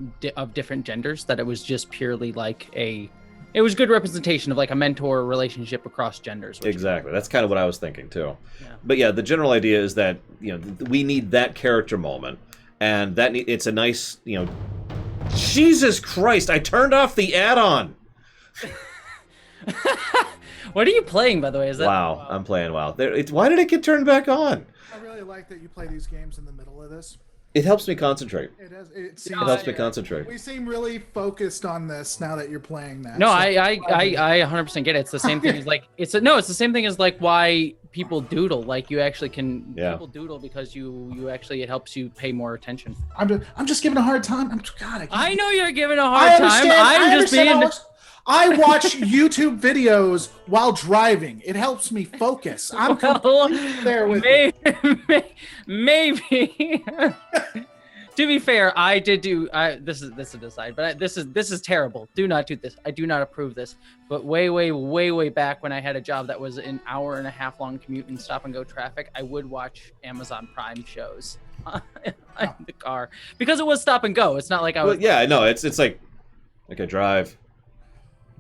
different genders, that it was just purely like it was good representation of like a mentor relationship across genders. Exactly. That's kind of what I was thinking too. Yeah. But yeah, the general idea is that, we need that character moment, and it's a nice, Jesus Christ, I turned off the add-on. What are you playing, by the way? Is that WoW? I'm playing WoW. Why did it get turned back on? I really like that you play these games in the middle of this. It helps me concentrate. It helps me concentrate. We seem really focused on this now that you're playing that. No, I 100% get it. It's the same thing as like it's the same thing as like why people doodle. Like you actually can people doodle because you actually it helps you pay more attention. I'm just giving a hard time. I know you're giving a hard time. I watch YouTube videos while driving. It helps me focus. I'm completely there with maybe. To be fair, I did do. This is a aside, but this is terrible. Do not do this. I do not approve this. But way back when I had a job that was an hour and a half long commute in stop and go traffic, I would watch Amazon Prime shows in the car because it was stop and go. It's not like I was. Well, yeah, no, it's like drive.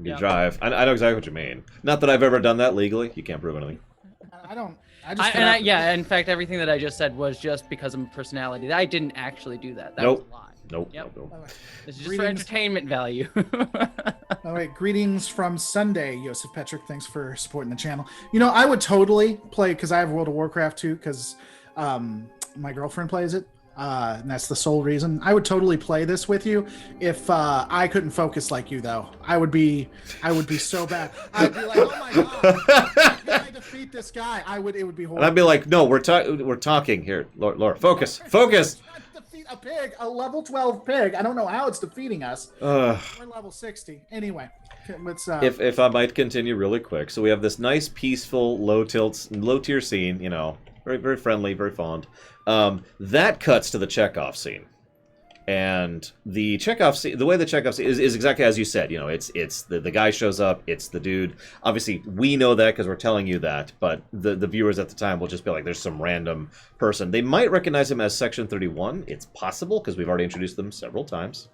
You drive. I know exactly what you mean. Not that I've ever done that legally. You can't prove anything. I don't. Yeah, in fact, everything that I just said was just because of my personality. I didn't actually do that. That was a lie. Nope. It's just for entertainment value. Oh, wait. Greetings from Sunday, Joseph Petrick. Thanks for supporting the channel. You know, I would totally play, because I have World of Warcraft too, because my girlfriend plays it. And that's the sole reason. I would totally play this with you if I couldn't focus like you, though. I would be so bad. I'd be like, oh my god, can I defeat this guy? It would be horrible. And I'd be like, no, we're talking here, Laura. Focus. Defeat a pig, a level 12 pig. I don't know how it's defeating us. We're level 60. Anyway, let's. If I might continue really quick, so we have this nice, peaceful, low tier scene. You know, very very friendly, very fond. That cuts to the Chekhov scene, and the Chekhov scene, the way the Chekhov scene is exactly as you said. You know, it's the guy shows up, it's the dude. Obviously, we know that because we're telling you that, but the viewers at the time will just be like, there's some random person. They might recognize him as Section 31. It's possible because we've already introduced them several times.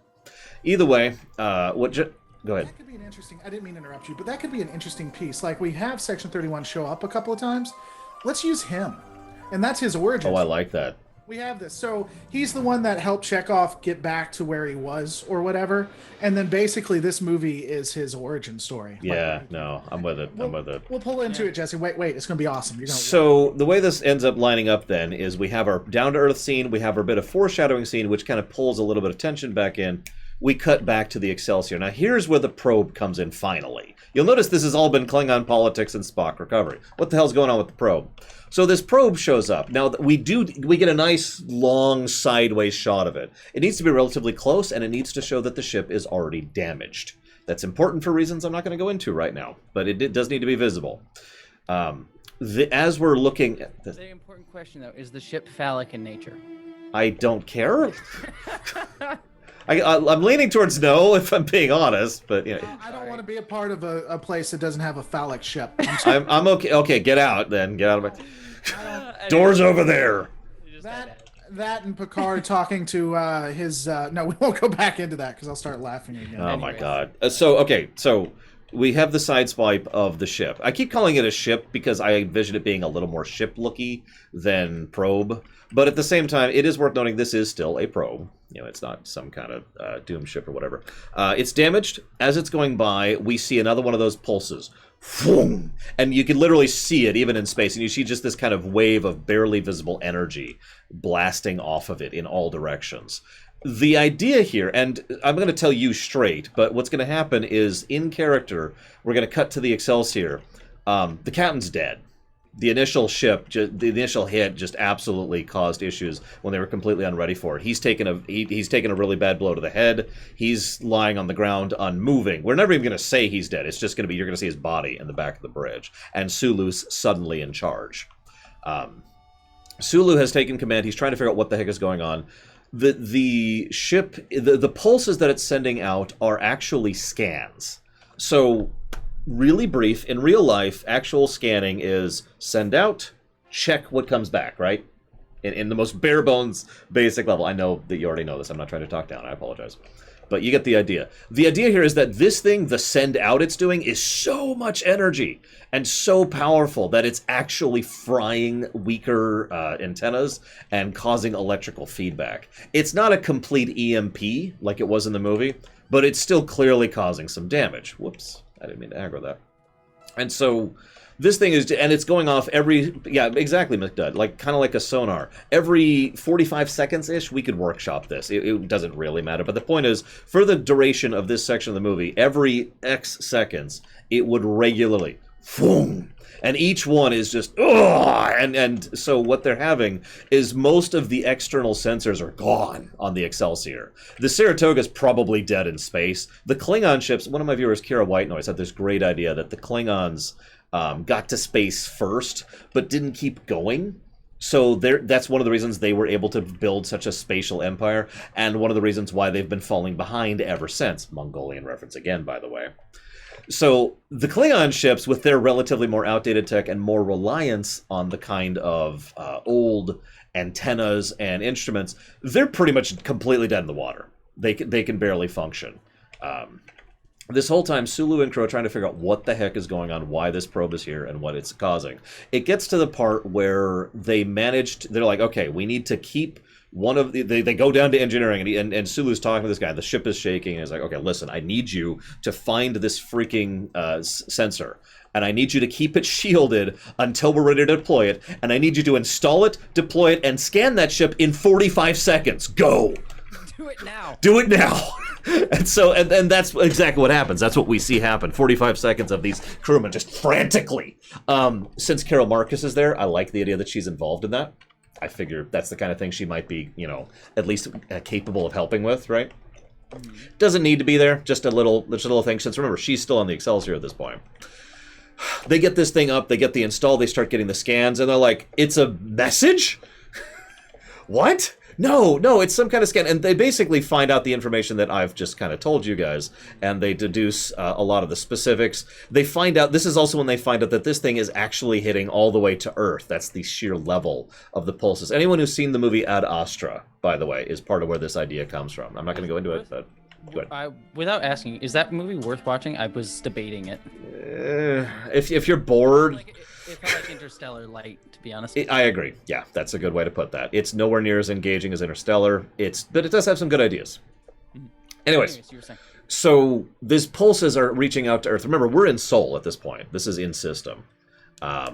Either way, go ahead. That could be an interesting. I didn't mean to interrupt you, but that could be an interesting piece. Like, we have Section 31 show up a couple of times. Let's use him. And that's his origin. Oh, I like that. We have this. So he's the one that helped Chekhov get back to where he was or whatever. And then basically this movie is his origin story. Yeah, no, I'm with it. We'll pull into it, Jesse. Wait. It's going to be awesome. So the way this ends up lining up then is we have our down-to-earth scene. We have our bit of foreshadowing scene, which kind of pulls a little bit of tension back in. We cut back to the Excelsior. Now here's where the probe comes in finally. You'll notice this has all been Klingon politics and Spock recovery. What the hell's going on with the probe? So this probe shows up. Now we get a nice long sideways shot of it. It needs to be relatively close, and it needs to show that the ship is already damaged. That's important for reasons I'm not going to go into right now, but it does need to be visible. As we're looking at this, the important question though, is the ship phallic in nature? I don't care. I'm leaning towards no, if I'm being honest, but you know. I don't want to be a part of a place that doesn't have a phallic ship. I'm okay. Okay, get out then. Get out of my. Doors over there. That and Picard talking to his. No, we won't go back into that because I'll start laughing again. Oh my god. So we have the side swipe of the ship. I keep calling it a ship because I envision it being a little more ship-looky than probe. But at the same time, it is worth noting this is still a probe. You know, it's not some kind of doom ship or whatever. It's damaged. As it's going by, we see another one of those pulses. And you can literally see it even in space. And you see just this kind of wave of barely visible energy blasting off of it in all directions. The idea here, and I'm going to tell you straight, but what's going to happen is, in character, we're going to cut to the Excelsior. The captain's dead. The initial hit just absolutely caused issues when they were completely unready for it. He's taken a really bad blow to the head. He's lying on the ground, unmoving. We're never even going to say he's dead. It's just going to be, you're going to see his body in the back of the bridge. And Sulu's suddenly in charge. Sulu has taken command. He's trying to figure out what the heck is going on. The ship, the pulses that it's sending out are actually scans. So, really brief, in real life, actual scanning is send out, check what comes back, right? In the most bare bones, basic level. I know that you already know this. I'm not trying to talk down. I apologize. But you get the idea. The idea here is that this thing, the send out it's doing, is so much energy and so powerful that it's actually frying weaker antennas and causing electrical feedback. It's not a complete EMP like it was in the movie, but it's still clearly causing some damage. Whoops, I didn't mean to aggro that. And so this thing is, and it's going off every, yeah, exactly, McDud, like kind of like a sonar. Every 45 seconds-ish, we could workshop this. It doesn't really matter, but the point is, for the duration of this section of the movie, every X seconds, it would regularly, boom, and each one is just, ugh, and so what they're having is most of the external sensors are gone on the Excelsior. The Saratoga's probably dead in space. The Klingon ships, one of my viewers, Kira Whitenoise, had this great idea that the Klingons got to space first, but didn't keep going. So that's one of the reasons they were able to build such a spatial empire, and one of the reasons why they've been falling behind ever since. Mongolian reference again, by the way. So the Klingon ships, with their relatively more outdated tech and more reliance on the kind of old antennas and instruments, they're pretty much completely dead in the water. They can barely function. This whole time, Sulu and Crow are trying to figure out what the heck is going on, why this probe is here, and what it's causing. It gets to the part where they're like, okay, we need to keep one of the, they go down to engineering, and Sulu's talking to this guy, the ship is shaking, and he's like, okay, listen, I need you to find this freaking sensor, and I need you to keep it shielded until we're ready to deploy it, and I need you to install it, deploy it, and scan that ship in 45 seconds. Go! Do it now! Do it now! And so, and that's exactly what happens. That's what we see happen. 45 seconds of these crewmen just frantically. Since Carol Marcus is there, I like the idea that she's involved in that. I figure that's the kind of thing she might be, at least capable of helping with, right? Doesn't need to be there. Just a little thing. Since remember, she's still on the Excelsior at this point. They get this thing up. They get the install. They start getting the scans, and they're like, "It's a message? What? No, it's some kind of scan." And they basically find out the information that I've just kind of told you guys, and they deduce a lot of the specifics. They find out, this is also when they find out that this thing is actually hitting all the way to Earth. That's the sheer level of the pulses. Anyone who's seen the movie Ad Astra, by the way, is part of where this idea comes from. I'm not going to go into it, but go ahead. Without asking, is that movie worth watching? I was debating it. If you're bored... It felt like Interstellar light, to be honest. I agree. Yeah, that's a good way to put that. It's nowhere near as engaging as Interstellar. But it does have some good ideas. Anyways, you were saying. So these pulses are reaching out to Earth. Remember, we're in Sol at this point. This is in system.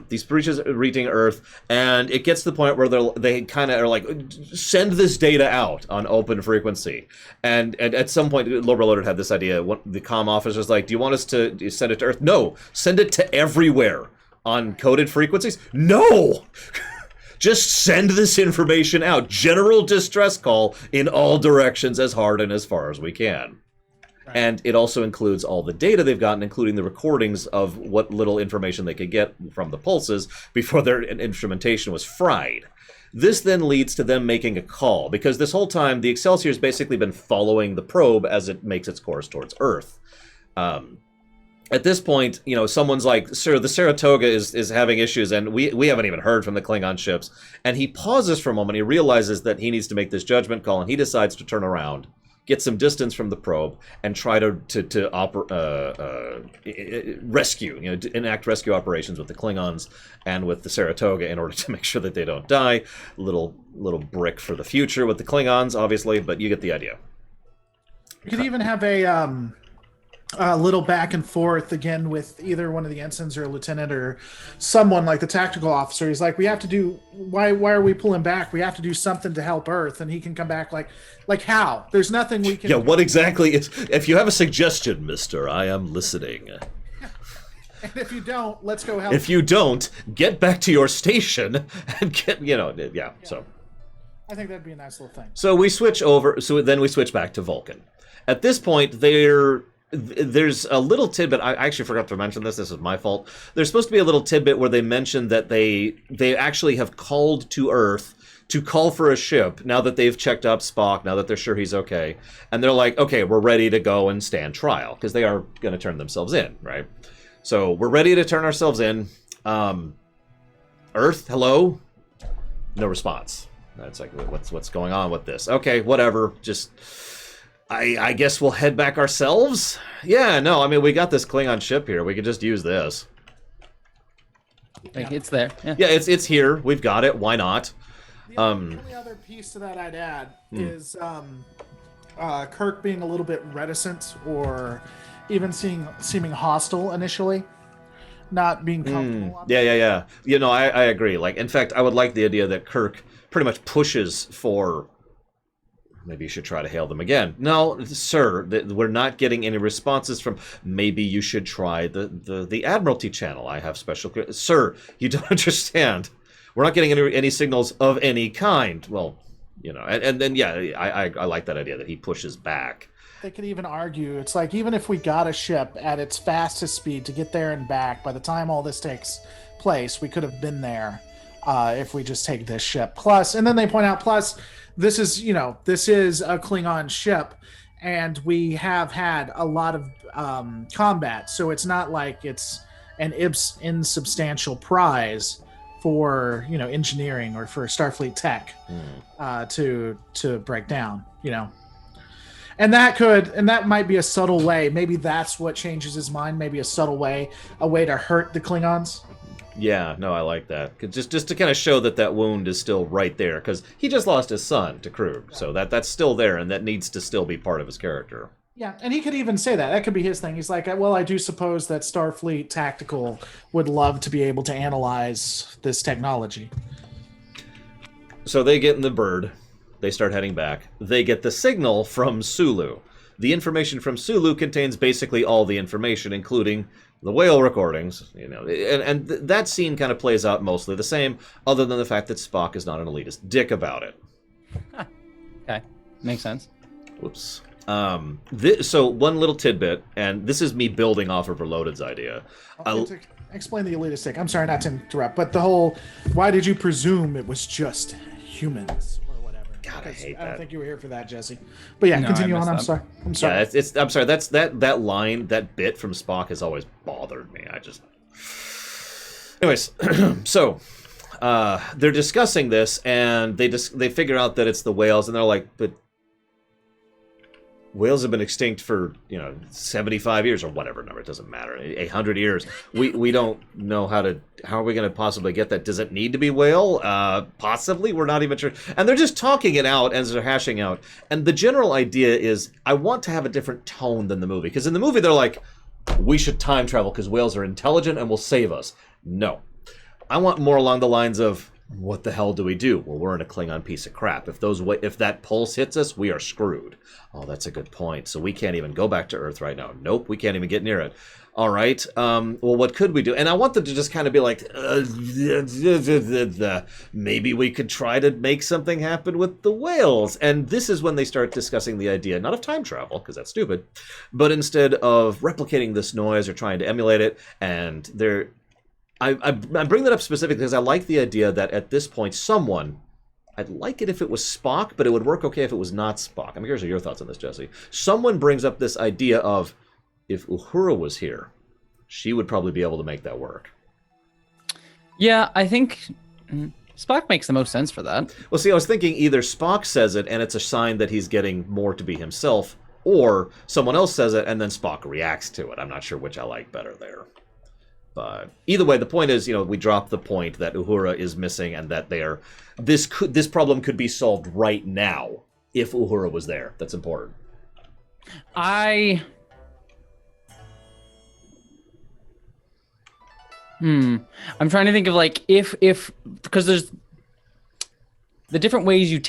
These breaches are reaching Earth, and it gets to the point where they kind of are like, send this data out on open frequency. And at some point, Lower had this idea. The comm officer's like, do you want us to send it to Earth? No, send it to everywhere. On coded frequencies? No! Just send this information out. General distress call in all directions as hard and as far as we can. Right. And it also includes all the data they've gotten, including the recordings of what little information they could get from the pulses before their instrumentation was fried. This then leads to them making a call, because this whole time the Excelsior's basically been following the probe as it makes its course towards Earth. At this point, someone's like, "Sir, the Saratoga is having issues, and we haven't even heard from the Klingon ships." And he pauses for a moment. He realizes that he needs to make this judgment call, and he decides to turn around, get some distance from the probe, and try to rescue, enact rescue operations with the Klingons and with the Saratoga in order to make sure that they don't die. Little brick for the future with the Klingons, obviously, but you get the idea. You could even have a little back and forth again with either one of the ensigns or a lieutenant or someone like the tactical officer. He's like, we have to do, why are we pulling back? We have to do something to help Earth. And he can come back like how? There's nothing we can do. What exactly? If you have a suggestion, mister, I am listening. And if you don't, let's go help. If you don't, get back to your station and get, so. I think that'd be a nice little thing. So we switch over, then we switch back to Vulcan. At this point, there's a little tidbit. I actually forgot to mention this. This is my fault. There's supposed to be a little tidbit where they mentioned that they actually have called to Earth to call for a ship now that they've checked up Spock, now that they're sure he's okay. And they're like, okay, we're ready to go and stand trial, because they are going to turn themselves in, right? So we're ready to turn ourselves in. Earth, hello? No response. It's like, what's going on with this? Okay, whatever. Just... I guess we'll head back ourselves? Yeah, no, I mean, we got this Klingon ship here. We could just use this. It's there. Yeah, it's here. We've got it. Why not? The only other piece to that I'd add is Kirk being a little bit reticent or even seeming hostile initially. Not being comfortable. Yeah. I agree. In fact, I would like the idea that Kirk pretty much pushes for... Maybe you should try to hail them again. No, sir, we're not getting any responses from... Maybe you should try the Admiralty channel. I have special... Sir, you don't understand. We're not getting any signals of any kind. Well, and then, I like that idea that he pushes back. They could even argue, it's like, even if we got a ship at its fastest speed to get there and back, by the time all this takes place, we could have been there. if we just take this ship. Plus, and then they point out, plus, this is a Klingon ship, and we have had a lot of combat, so it's not like it's an insubstantial prize for engineering or for Starfleet tech to break down, and that might be a subtle way. Maybe that's what changes his mind. Maybe a subtle way, a way to hurt the Klingons. Yeah, no, I like that. Just to kind of show that wound is still right there, because he just lost his son to Krug, so that's still there, and that needs to still be part of his character. Yeah, and he could even say that. That could be his thing. He's like, well, I do suppose that Starfleet Tactical would love to be able to analyze this technology. So they get in the bird. They start heading back. They get the signal from Sulu. The information from Sulu contains basically all the information, including the whale recordings. And that scene kind of plays out mostly the same, other than the fact that Spock is not an elitist dick about it. Okay, makes sense. Whoops. So one little tidbit, and this is me building off of Reloaded's idea. Explain the elitist thing. I'm sorry not to interrupt, but the whole, why did you presume it was just humans or whatever? God, I hate that. I don't think you were here for that, Jesse. But yeah, continue on. I'm sorry. Yeah, I'm sorry. That's that line, that bit from Spock has always bothered me. Anyways, so they're discussing this, and they figure out that it's the whales, and they're like, but whales have been extinct for 75 years or whatever number, it doesn't matter, 100 years. We don't know how are we going to possibly get that? Does it need to be whale? Possibly, we're not even sure. And they're just talking it out as they're hashing out. And the general idea is, I want to have a different tone than the movie, because in the movie they're like, we should time travel because whales are intelligent and will save us. No, I want more along the lines of, what the hell do we do? Well, we're in a Klingon piece of crap. If that pulse hits us, we are screwed. Oh, that's a good point. So we can't even go back to Earth right now. Nope, we can't even get near it. All right. Well, what could we do? And I want them to just kind of be like, maybe we could try to make something happen with the whales. And this is when they start discussing the idea, not of time travel, because that's stupid, but instead of replicating this noise or trying to emulate it. And I bring that up specifically because I like the idea that at this point, I'd like it if it was Spock, but it would work okay if it was not Spock. I'm curious of your thoughts on this, Jesse. Someone brings up this idea of, if Uhura was here, she would probably be able to make that work. Yeah, I think Spock makes the most sense for that. Well, see, I was thinking either Spock says it and it's a sign that he's getting more to be himself, or someone else says it and then Spock reacts to it. I'm not sure which I like better there. But either way, the point is, we drop the point that Uhura is missing, and that this problem could be solved right now if Uhura was there. That's important. I'm trying to think of if because there's the different ways you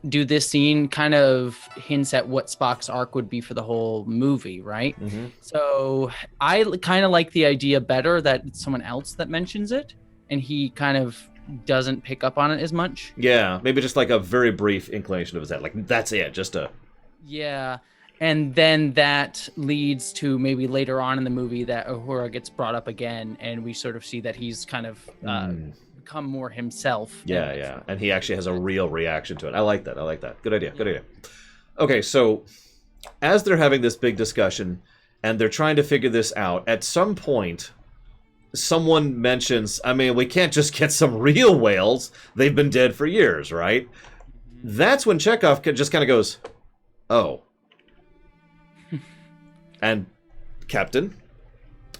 do this scene kind of hints at what Spock's arc would be for the whole movie, right? Mm-hmm. So I kind of like the idea better that it's someone else that mentions it, and he kind of doesn't pick up on it as much. Yeah, maybe just like a very brief inclination of his head, like that's it, just a. Yeah, and then that leads to maybe later on in the movie that Uhura gets brought up again, and we sort of see that he's kind of. Become more himself. Yeah. And he actually has a real reaction to it. I like that. Good idea. Okay, so as they're having this big discussion and they're trying to figure this out, at some point, someone mentions, we can't just get some real whales. They've been dead for years, right? That's when Chekhov just kind of goes, oh. And, Captain,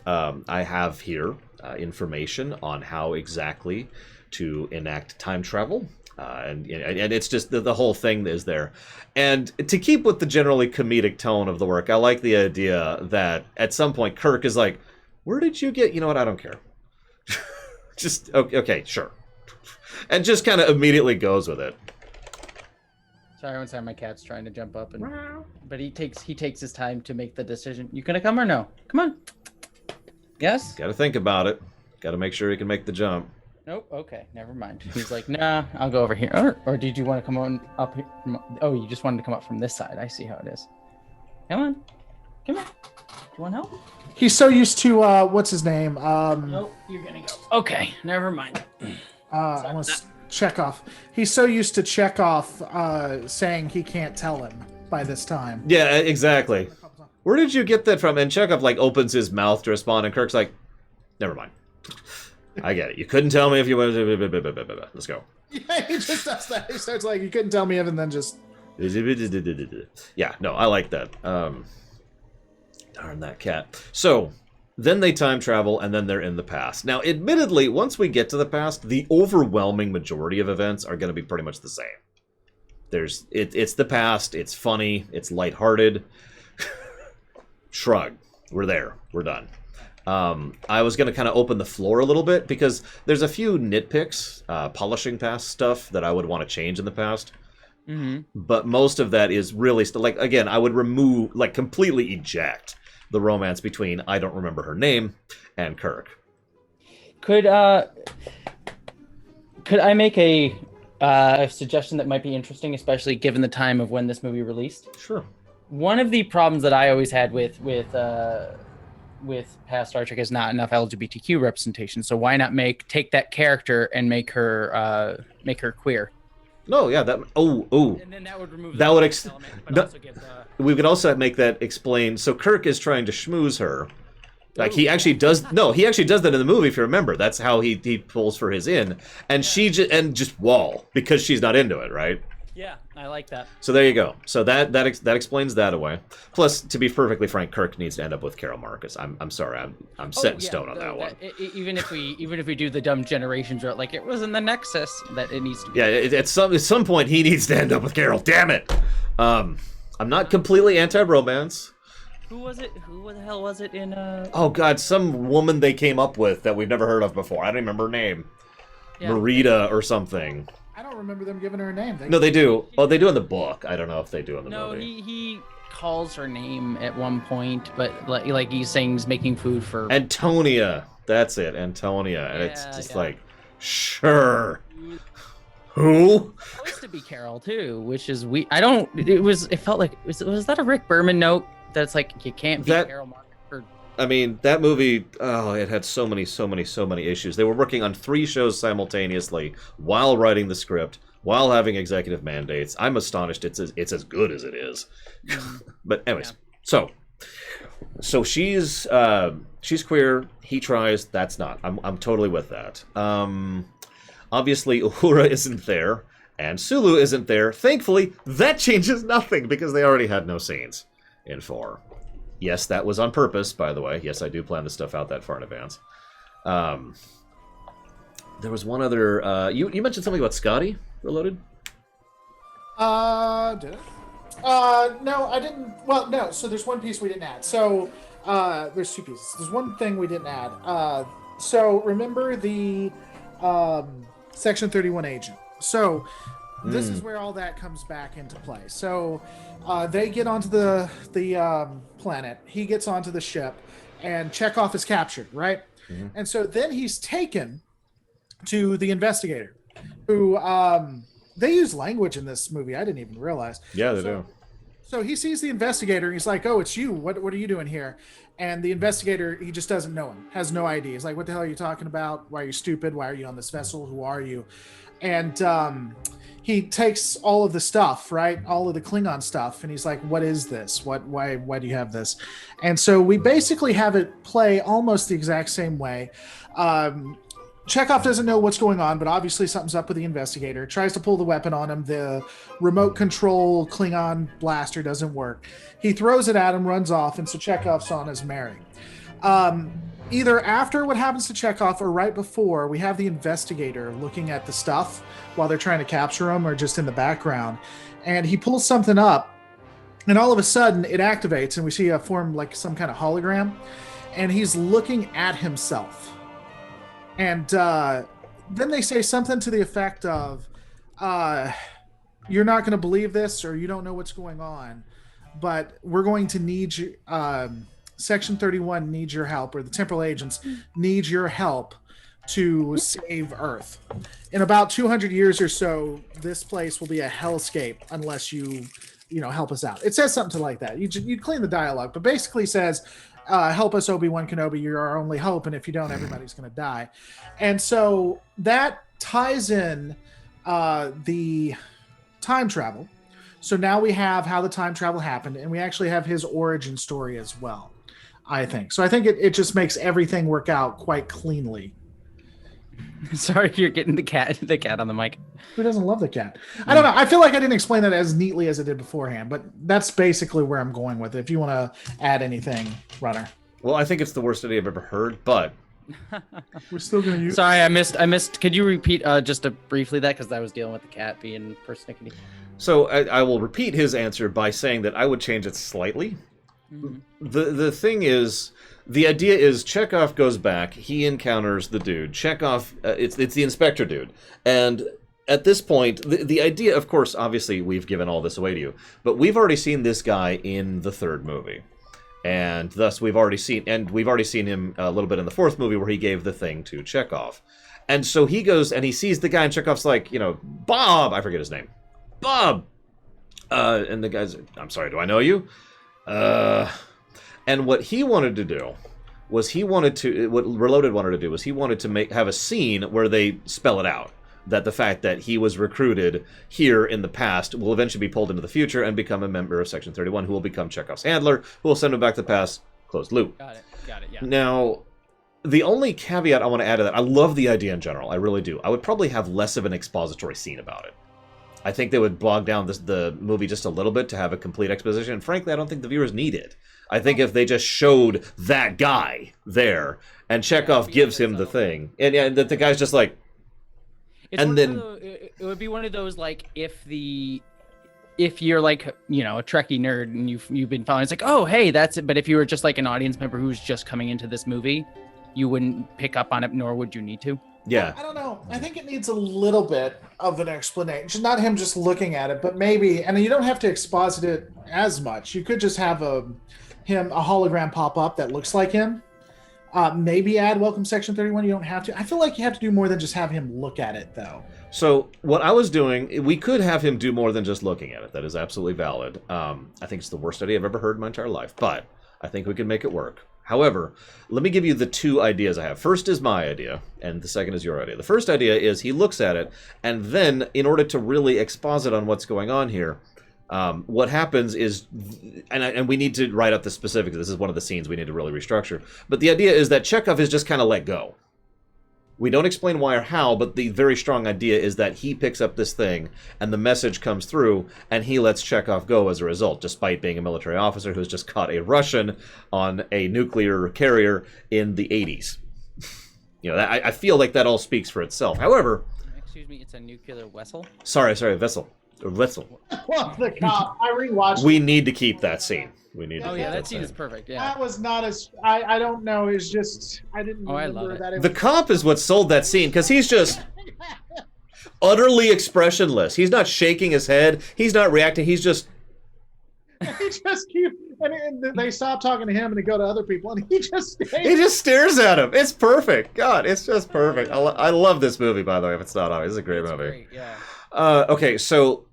I have here information on how exactly to enact time travel, and it's just the whole thing is there. And to keep with the generally comedic tone of the work, I like the idea that at some point Kirk is like, where did you get, I don't care. Just, okay, sure. And just kind of immediately goes with it. Sorry, one second, my cat's trying to jump up, but he takes his time to make the decision. You gonna come or no? Come on. Yes? Got to think about it. Got to make sure he can make the jump. Nope. Okay. Never mind. He's like, nah, I'll go over here. Or did you want to come on up here? Oh, you just wanted to come up from this side. I see how it is. Come on. Come on. You want help? He's so used to, what's his name? Nope. You're going to go. Okay. Never mind. Almost Chekhov. He's so used to Chekhov saying he can't tell him by this time. Yeah, exactly. Where did you get that from? And Chekhov like opens his mouth to respond, and Kirk's like, "Never mind. I get it. You couldn't tell me if you went. Let's go." Yeah, he just does that. He starts like, "You couldn't tell me," and then just. Yeah, no, I like that. Darn that cat. So then they time travel, and then they're in the past. Now, admittedly, once we get to the past, the overwhelming majority of events are going to be pretty much the same. It's the past. It's funny. It's lighthearted. Shrug. We're there. We're done. I was going to kind of open the floor a little bit because there's a few nitpicks, polishing past stuff that I would want to change in the past. Mm-hmm. But most of that is really like, again, I would remove, like, completely eject the romance between I don't remember her name and Kirk. Could I make a suggestion that might be interesting, especially given the time of when this movie released? Sure. One of the problems that I always had with past Star Trek is not enough LGBTQ representation. So why not take that character and make her queer? No, yeah, that. Oh. And then that would remove. That would element, but also give the. We could also make that explain. So Kirk is trying to schmooze her. Like he actually does. No, he actually does that in the movie. If you remember, that's how he pulls for his in, and she just wall because she's not into it, right? Yeah, I like that. So there you go. So that explains that away. Plus, to be perfectly frank, Kirk needs to end up with Carol Marcus. I'm sorry. I'm set in stone on that one. Even if we do the dumb generations route, like it was in the Nexus, that it needs to be. Yeah, at some point he needs to end up with Carol. Damn it. I'm not completely anti-romance. Who was it? Who the hell was it in? Oh God, some woman they came up with that we've never heard of before. I don't even remember her name. Yeah. Marita or something. I don't remember them giving her a name. No, they do. Oh, they do in the book. I don't know if they do in the No, movie. he calls her name at one point, but like he's saying he's making food for Antonia. That's it, Antonia, and it's just like, sure. Who? It's supposed to be Carol too, which is I don't. It felt like was that a Rick Berman note? That's like you can't be Carol Mark. I mean, that movie, it had so many issues. They were working on 3 shows simultaneously while writing the script, while having executive mandates. I'm astonished it's as good as it is. But anyways, so she's queer, he tries, that's not. I'm totally with that. Obviously, Uhura isn't there, and Sulu isn't there. Thankfully, that changes nothing because they already had no scenes in 4. Yes, that was on purpose, by the way. Yes, I do plan this stuff out that far in advance. There was one other... you mentioned something about Scotty Reloaded? Did I? No, I didn't... Well, no, so there's one piece we didn't add. So, there's 2 pieces. There's one thing we didn't add. So, remember the Section 31 agent. So... This is where all that comes back into play. So they get onto the planet. He gets onto the ship, and Chekhov is captured, right? Mm-hmm. And so then he's taken to the investigator, who they use language in this movie I didn't even realize. Yeah, they do. So he sees the investigator, and he's like, "Oh, it's you. What are you doing here?" And the investigator, he just doesn't know him, has no idea. He's like, "What the hell are you talking about? Why are you stupid? Why are you on this vessel? Who are you?" And he takes all of the stuff, right? All of the Klingon stuff. And he's like, what is this? Why do you have this? And so we basically have it play almost the exact same way. Chekhov doesn't know what's going on, but obviously something's up with the investigator. Tries to pull the weapon on him. The remote control Klingon blaster doesn't work. He throws it at him, runs off. And so Chekhov's on his merry. Either after what happens to Chekhov or right before, we have the investigator looking at the stuff while they're trying to capture him, or just in the background. And he pulls something up, and all of a sudden it activates, and we see a form like some kind of hologram, and he's looking at himself. And then they say something to the effect of, you're not going to believe this, or you don't know what's going on, but we're going to need you... Section 31 needs your help, or the temporal agents need your help to save Earth. In about 200 years or so, this place will be a hellscape unless you help us out. It says something like that. You clean the dialogue, but basically says, help us, Obi-Wan Kenobi, you're our only hope, and if you don't, everybody's going to die. And so that ties in the time travel. So now we have how the time travel happened, and we actually have his origin story as well, I think. So I think it just makes everything work out quite cleanly. Sorry, you're getting the cat on the mic. Who doesn't love the cat? I don't know. I feel like I didn't explain that as neatly as I did beforehand, but that's basically where I'm going with it. If you want to add anything, Runner. Well, I think it's the worst idea I've ever heard, but We're still going to use... Sorry, I missed. Could you repeat just briefly that? Because I was dealing with the cat being persnickety. So I will repeat his answer by saying that I would change it slightly. Mm-hmm. The thing is, the idea is Chekhov goes back, he encounters the dude. Chekhov, it's the inspector dude. And at this point, the idea, of course, obviously we've given all this away to you, but we've already seen this guy in the third movie. And thus we've already seen him a little bit in the fourth movie where he gave the thing to Chekhov. And so he goes and he sees the guy, and Chekhov's like, Bob, I forget his name. Bob! And the guy's, I'm sorry, do I know you? And what he wanted to do was what Reloaded wanted to do was he wanted to have a scene where they spell it out. That the fact that he was recruited here in the past will eventually be pulled into the future and become a member of Section 31, who will become Chekhov's handler, who will send him back to the past, closed loop. Got it, yeah. Now, the only caveat I want to add to that, I love the idea in general, I really do. I would probably have less of an expository scene about it. I think they would bog down the movie just a little bit to have a complete exposition. And frankly, I don't think the viewers need it. I think if they just showed that guy there, and Chekhov gives him the thing, and that the guy's just like, it would be one of those, like, if you're like, a Trekkie nerd and you've been following, it's like, oh, hey, that's it. But if you were just like an audience member who's just coming into this movie, you wouldn't pick up on it, nor would you need to. Yeah. I don't know. I think it needs a little bit of an explanation. Not him just looking at it, but maybe, and you don't have to exposit it as much. You could just have a hologram pop up that looks like him. Maybe add Welcome Section 31. You don't have to. I feel like you have to do more than just have him look at it, though. So what I was doing, we could have him do more than just looking at it. That is absolutely valid. I think it's the worst idea I've ever heard in my entire life, but I think we can make it work. However, let me give you the two ideas I have. First is my idea, and the second is your idea. The first idea is he looks at it, and then, in order to really exposit on what's going on here, what happens is, and we need to write out the specifics. This is one of the scenes we need to really restructure. But the idea is that Chekhov is just kind of let go. We don't explain why or how, but the very strong idea is that he picks up this thing, and the message comes through, and he lets Chekhov go as a result, despite being a military officer who's just caught a Russian on a nuclear carrier in the 80s. I feel like that all speaks for itself. However... Excuse me, it's a nuclear vessel? Sorry, vessel. What the cop? I rewatched. We need to keep that scene. That scene is perfect. Yeah, that was not as. I don't know. It's just I didn't. I love it. That the cop is what sold that scene because he's just utterly expressionless. He's not shaking his head. He's not reacting. He's just. He just keeps. And they stop talking to him and they go to other people and he just stays. He just stares at him. It's perfect. God, it's just perfect. I love this movie, by the way. If it's not obvious, it's a great movie. Great, yeah. Okay, so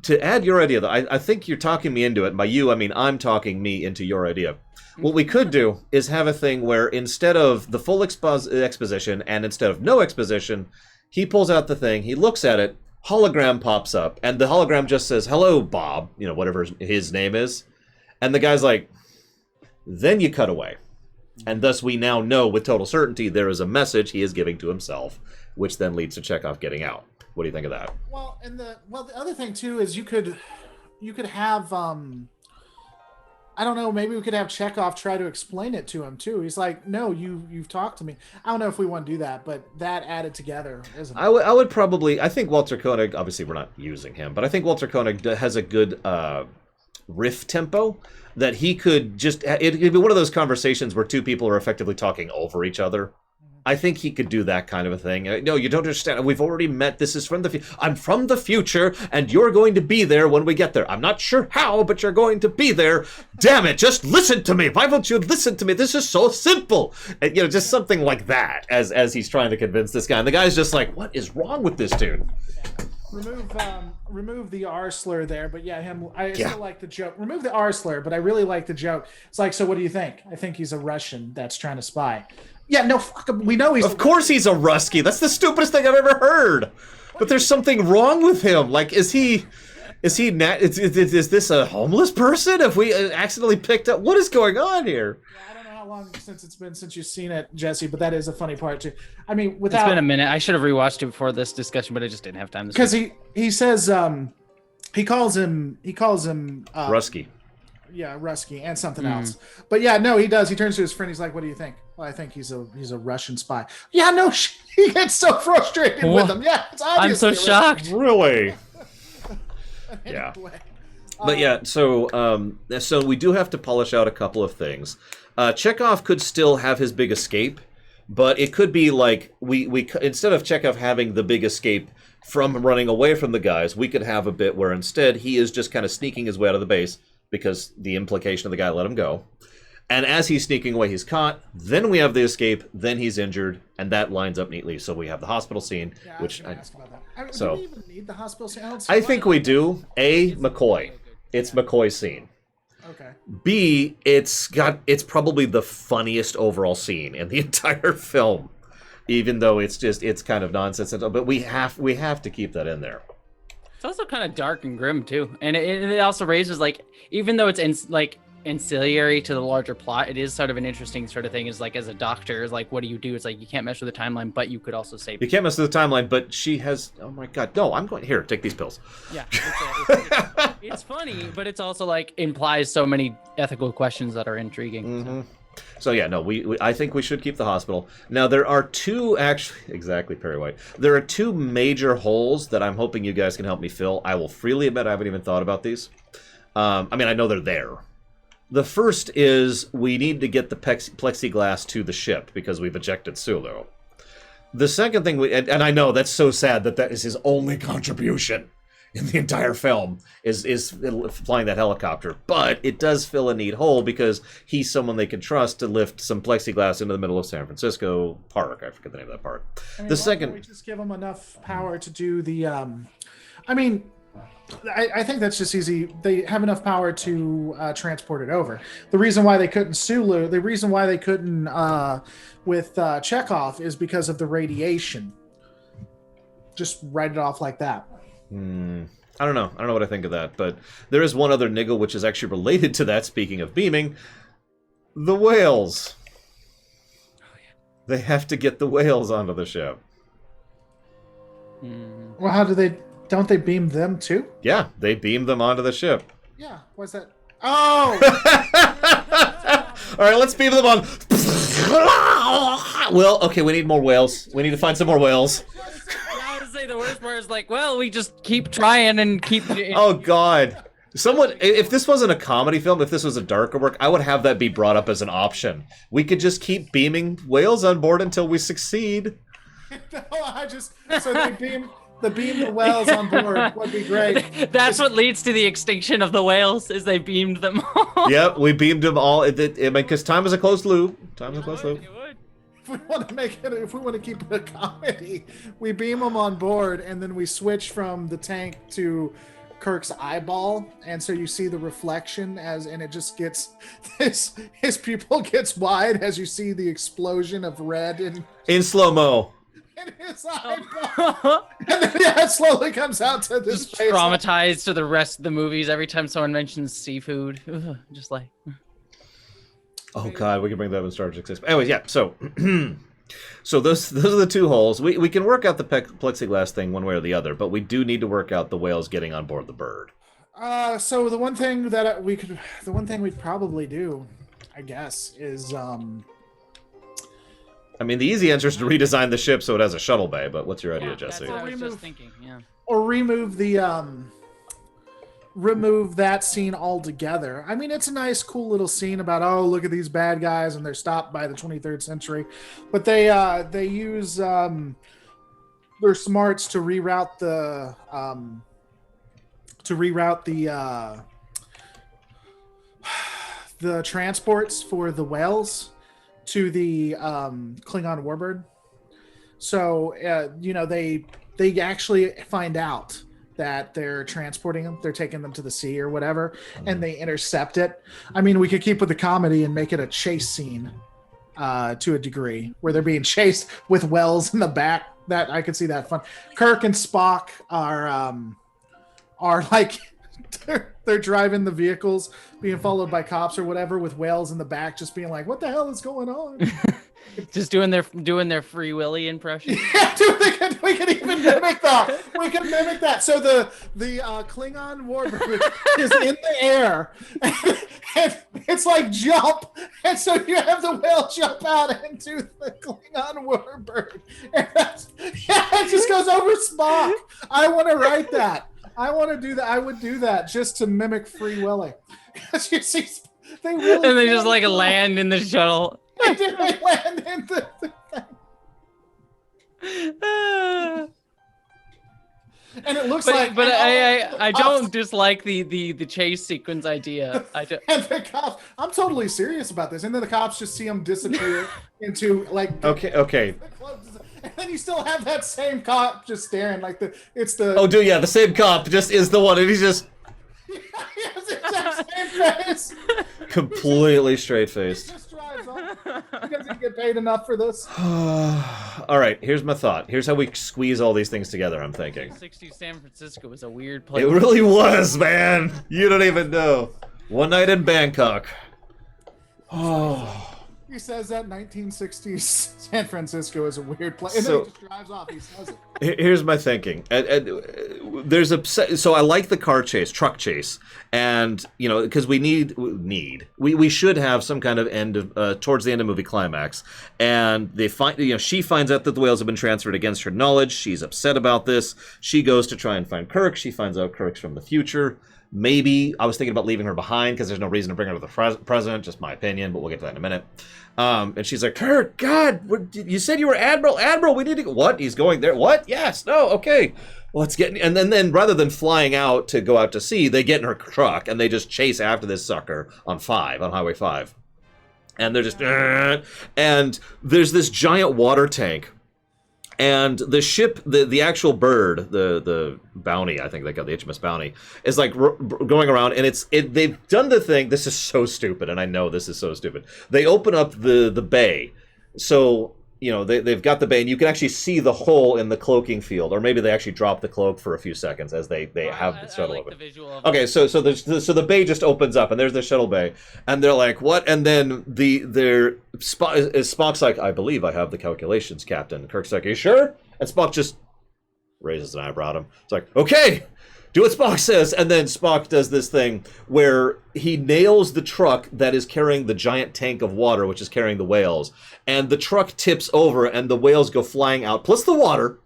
to add your idea, though, I think you're talking me into it. By you, I mean I'm talking me into your idea. What we could do is have a thing where instead of the full exposition and instead of no exposition, he pulls out the thing, he looks at it, hologram pops up, and the hologram just says, "Hello, Bob," whatever his name is. And the guy's like, then you cut away. And thus we now know with total certainty there is a message he is giving to himself, which then leads to Chekhov getting out. What do you think of that? Well, the other thing too is you could have I don't know, maybe we could have Chekhov try to explain it to him too. He's like, "No, you've talked to me." I don't know if we want to do that, but that added together isn't. I would probably. I think Walter Koenig. Obviously, we're not using him, but I think Walter Koenig has a good riff tempo that he could just. It could be one of those conversations where two people are effectively talking over each other. I think he could do that kind of a thing. No, you don't understand. We've already met. This is from the I'm from the future, and you're going to be there when we get there. I'm not sure how, but you're going to be there. Damn it, just listen to me. Why won't you listen to me? This is so simple. And, just something like that as he's trying to convince this guy. And the guy's just like, what is wrong with this dude? Remove the R slur there, but yeah, still like the joke. Remove the R slur, but I really like the joke. It's like, so what do you think? I think he's a Russian that's trying to spy. Yeah, no, fuck him. We know he's. Of course he's a Rusky. That's the stupidest thing I've ever heard. But there's something wrong with him. Like, is this a homeless person? Have we accidentally picked up? What is going on here? I don't know how long it's been since you've seen it, Jesse, but that is a funny part too. I mean, It's been a minute. I should have rewatched it before this discussion, but I just didn't have time. Because he says he calls him Rusky. Yeah, Rusky and something else. But yeah, no, he does. He turns to his friend. He's like, "What do you think?" Well, I think he's a Russian spy. Yeah, no, he gets so frustrated with him. Yeah, it's obvious. I'm so shocked. Really? Yeah. But yeah, so we do have to polish out a couple of things. Chekhov could still have his big escape, but it could be like we instead of Chekhov having the big escape from running away from the guys, we could have a bit where instead he is just kind of sneaking his way out of the base because the implication of the guy let him go. And as he's sneaking away, he's caught. Then we have the escape. Then he's injured, and that lines up neatly. So we have the hospital scene, which I ask about that. so do we even need the hospital scene? I think we do. A, McCoy. It's McCoy's scene. Okay. B, it's probably the funniest overall scene in the entire film, even though it's kind of nonsensical. But we have to keep that in there. It's also kind of dark and grim too, and it also raises like, even though it's ancillary to the larger plot, it is sort of an interesting sort of thing. Is like, as a doctor, is like, what do you do? It's like, you can't mess with the timeline, but you could also save. You can't mess with the timeline, but she has. Oh my God! No, I'm going here. Take these pills. Yeah, it's funny, but it's also like implies so many ethical questions that are intriguing. Mm-hmm. So yeah, no, I think we should keep the hospital. Now there are two exactly, Perry White. There are two major holes that I'm hoping you guys can help me fill. I will freely admit I haven't even thought about these. I mean, I know they're there. The first is we need to get the plexiglass to the ship because we've ejected Sulu. The second thing, and I know that's so sad that is his only contribution in the entire film is flying that helicopter, but it does fill a neat hole because he's someone they can trust to lift some plexiglass into the middle of San Francisco Park. I forget the name of that park. I mean, the second, we just give him enough power to do the. I mean, I think that's just easy. They have enough power to transport it over. The reason why they couldn't Sulu, the reason why they couldn't with Chekhov is because of the radiation. Just write it off like that. I don't know what I think of that, but there is one other niggle which is actually related to that, speaking of beaming. The whales. Oh, yeah. They have to get the whales onto the ship. Well, how do they... Don't they beam them too? Yeah, they beam them onto the ship. Yeah, what's that? Oh! All right, let's beam them on. Well, okay, we need more whales. We need to find some more whales. I would say the worst part is like, well, we just keep trying and keep. Oh God! Someone, if this wasn't a comedy film, if this was a darker work, I would have that be brought up as an option. We could just keep beaming whales on board until we succeed. No, so they beam the whales on board would be great. That's what leads to the extinction of the whales, is they beamed them all. Yep, we beamed them all. Because time is a closed loop. Time is a closed loop. If we want to keep it a comedy, we beam them on board, and then we switch from the tank to Kirk's eyeball, and so you see the reflection and it just gets his pupil gets wide as you see the explosion of red in slow-mo. In his eyeball. And then it slowly comes out to this just face. Traumatized to the rest of the movies every time someone mentions seafood. Just like... Oh God, we can bring that up in Star Trek 6. Anyways, yeah, so so those are the two holes. We can work out the plexiglass thing one way or the other, but we do need to work out the whales getting on board the bird. So the one thing we'd probably do, I guess, is I mean, the easy answer is to redesign the ship so it has a shuttle bay, but what's your idea, Jesse? That's what I was just thinking, yeah. Or remove that scene altogether. I mean, it's a nice, cool little scene about, oh, look at these bad guys and they're stopped by the 23rd century, but they use their smarts to reroute the transports for the whales to the Klingon warbird. So they actually find out that they're transporting them, they're taking them to the sea or whatever, and they intercept it. I mean, we could keep with the comedy and make it a chase scene to a degree, where they're being chased with wells in the back. That I could see that fun. Kirk and Spock are like they're driving the vehicles, being followed by cops or whatever, with whales in the back, just being like, "What the hell is going on?" Just doing their Free Willy impression. Yeah, dude, we can even mimic that. We can mimic that. So the Klingon warbird is in the air, and it's like jump, and so you have the whale jump out into the Klingon warbird, and it just goes over Spock. I want to write that. I want to do that. I would do that just to mimic Free Willy, because you see, they really and they just like land in the shuttle. They land in the and it looks but I don't dislike the chase sequence idea. And the cops, I'm totally serious about this. And then the cops just see him disappear into like okay. And then you still have that same cop just staring like the the same cop just is the one, and he's just he has the exact same face. Completely straight faced. He just drives off. He doesn't get paid enough for this. All right, here's my thought. Here's how we squeeze all these things together, I'm thinking. 60 San Francisco was a weird place. It really was, man. You don't even know. One night in Bangkok. Oh. He says that 1960s San Francisco is a weird place. And then he just drives off. He says it. Here's my thinking. So I like the truck chase, and because we should have some kind of end of towards the end of movie climax, and they find she finds out that the whales have been transferred against her knowledge. She's upset about this. She goes to try and find Kirk. She finds out Kirk's from the future. Maybe I was thinking about leaving her behind because there's no reason to bring her to the present. Just my opinion, but we'll get to that in a minute. And she's like, Kirk, God, you said you were Admiral. Admiral, we need to. What? He's going there. What? Yes. No. Okay. Let's get. And then rather than flying out to go out to sea, they get in her truck and they just chase after this sucker on Highway 5. And they're just, and there's this giant water tank. And the ship, the actual bird, the Bounty, I think they got the HMS Bounty, is like going around, and they've done the thing. This is so stupid, and I know this is so stupid. They open up the bay, so they've got the bay, and you can actually see the hole in the cloaking field, or maybe they actually drop the cloak for a few seconds as they have the shuttle open. Okay, so the bay just opens up, and there's the shuttle bay, and they're like, what? And then Spock's like, I believe I have the calculations, Captain. Kirk's like, are you sure? And Spock just raises an eyebrow at him. It's like, okay, do what Spock says. And then Spock does this thing where he nails the truck that is carrying the giant tank of water, which is carrying the whales. And the truck tips over, and the whales go flying out, plus the water,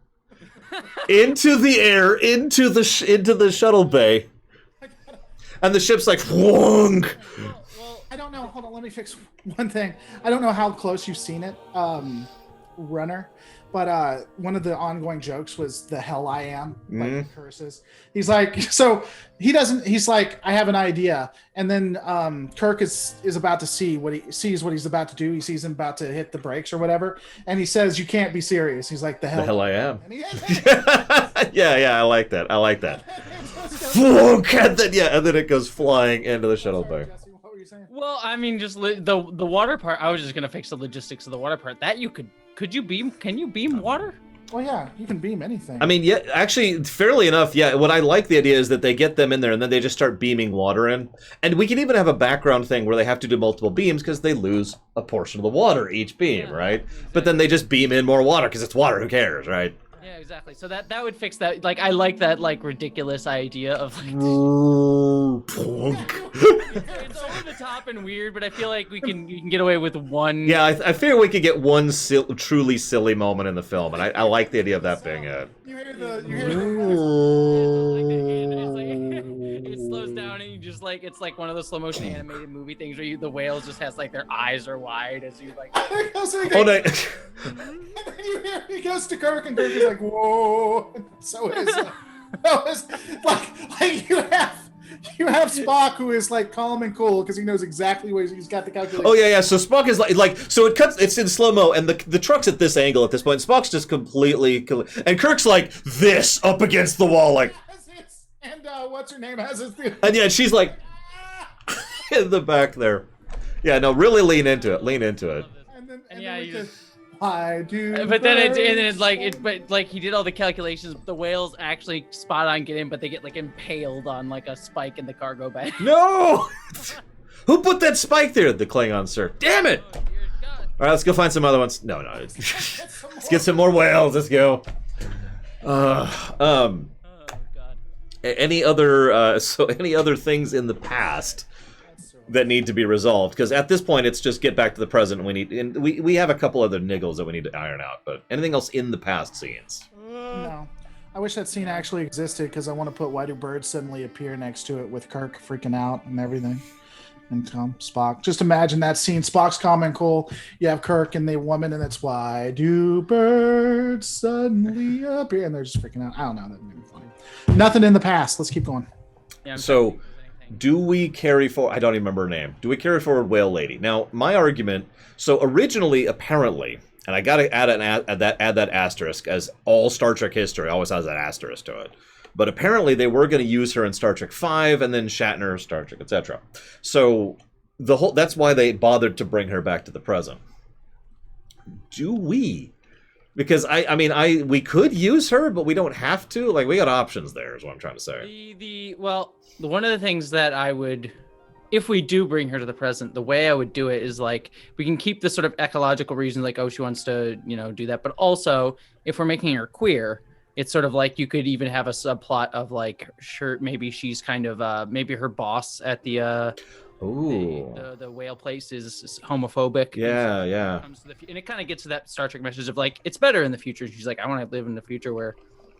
into the air, into the shuttle bay. And the ship's like, whong! Well, I don't know. Hold on, let me fix one thing. I don't know how close you've seen it, Runner. But one of the ongoing jokes was the hell I am, like curses. He's like, so he's like, I have an idea. And then Kirk is about to see what he's about to do. He sees him about to hit the brakes or whatever. And he says, you can't be serious. He's like, the hell I am. And yeah, I like that. And then it goes flying into the shuttle bay. Well, I mean, just the water part. I was just gonna fix the logistics of the water part. That you could you beam? Can you beam water? Well, yeah, you can beam anything. I mean, yeah, actually, fairly enough, yeah. What I like the idea is that they get them in there and then they just start beaming water in, and we can even have a background thing where they have to do multiple beams because they lose a portion of the water each beam, right? Exactly. But then they just beam in more water because it's water. Who cares, right? Yeah, exactly. So that would fix that. Like, I like that ridiculous idea of like. It's over the top and weird, but I feel like you can get away with one. Yeah, I figure we could get one truly silly moment in the film, and I like the idea of that being it. It slows down and you just like it's like one of those slow motion animated movie things where the whales just has like their eyes are wide as you like. Oh no. He goes to Kirk and Kirk is like, whoa. So it is. Like you have Spock who is like calm and cool because he knows exactly where he's got the calculation. Oh yeah. So Spock is like so it's in slow mo and the truck's at this angle at this point. Spock's just completely and Kirk's like this up against the wall like. And what's her name has his. And yeah, she's like in the back there. Yeah, no, really lean into it. And yeah, then you with just. the, why do But then birds but like he did all the calculations. The whales actually spot on get in, but they get like impaled on like a spike in the cargo bay. No! Who put that spike there? The Klingon, sir. Damn it! Oh, dear God. All right, let's go find some other ones. No, let's get some more whales. Let's go. Oh God. Any other any other things in the past that need to be resolved? Because at this point, it's just get back to the present. And we have a couple other niggles that we need to iron out. But anything else in the past scenes? No. I wish that scene actually existed because I want to put why do birds suddenly appear next to it with Kirk freaking out and everything. And Spock. Just imagine that scene. Spock's calm and cool. You have Kirk and the woman, and it's why do birds suddenly appear? And they're just freaking out. I don't know. That made me funny. Nothing in the past. Let's keep going. Yeah, So, do we carry forward? I don't even remember her name. Do we carry forward Whale Lady? Now, my argument. So originally, apparently, and I got to add that asterisk, as all Star Trek history always has that asterisk to it. But apparently they were going to use her in Star Trek V and then Shatner, Star Trek, etc. So that's why they bothered to bring her back to the present. Do we? Because we could use her, but we don't have to. Like, we got options there is what I'm trying to say. Well, one of the things that I would, if we do bring her to the present, the way I would do it is like we can keep the sort of ecological reasons, like, oh, she wants to, do that. But also, if we're making her queer, it's sort of like you could even have a subplot of like, sure, maybe she's kind of maybe her boss at the whale place is homophobic. Yeah, and so yeah. And it kind of gets to that Star Trek message of like, it's better in the future. She's like, I want to live in the future where.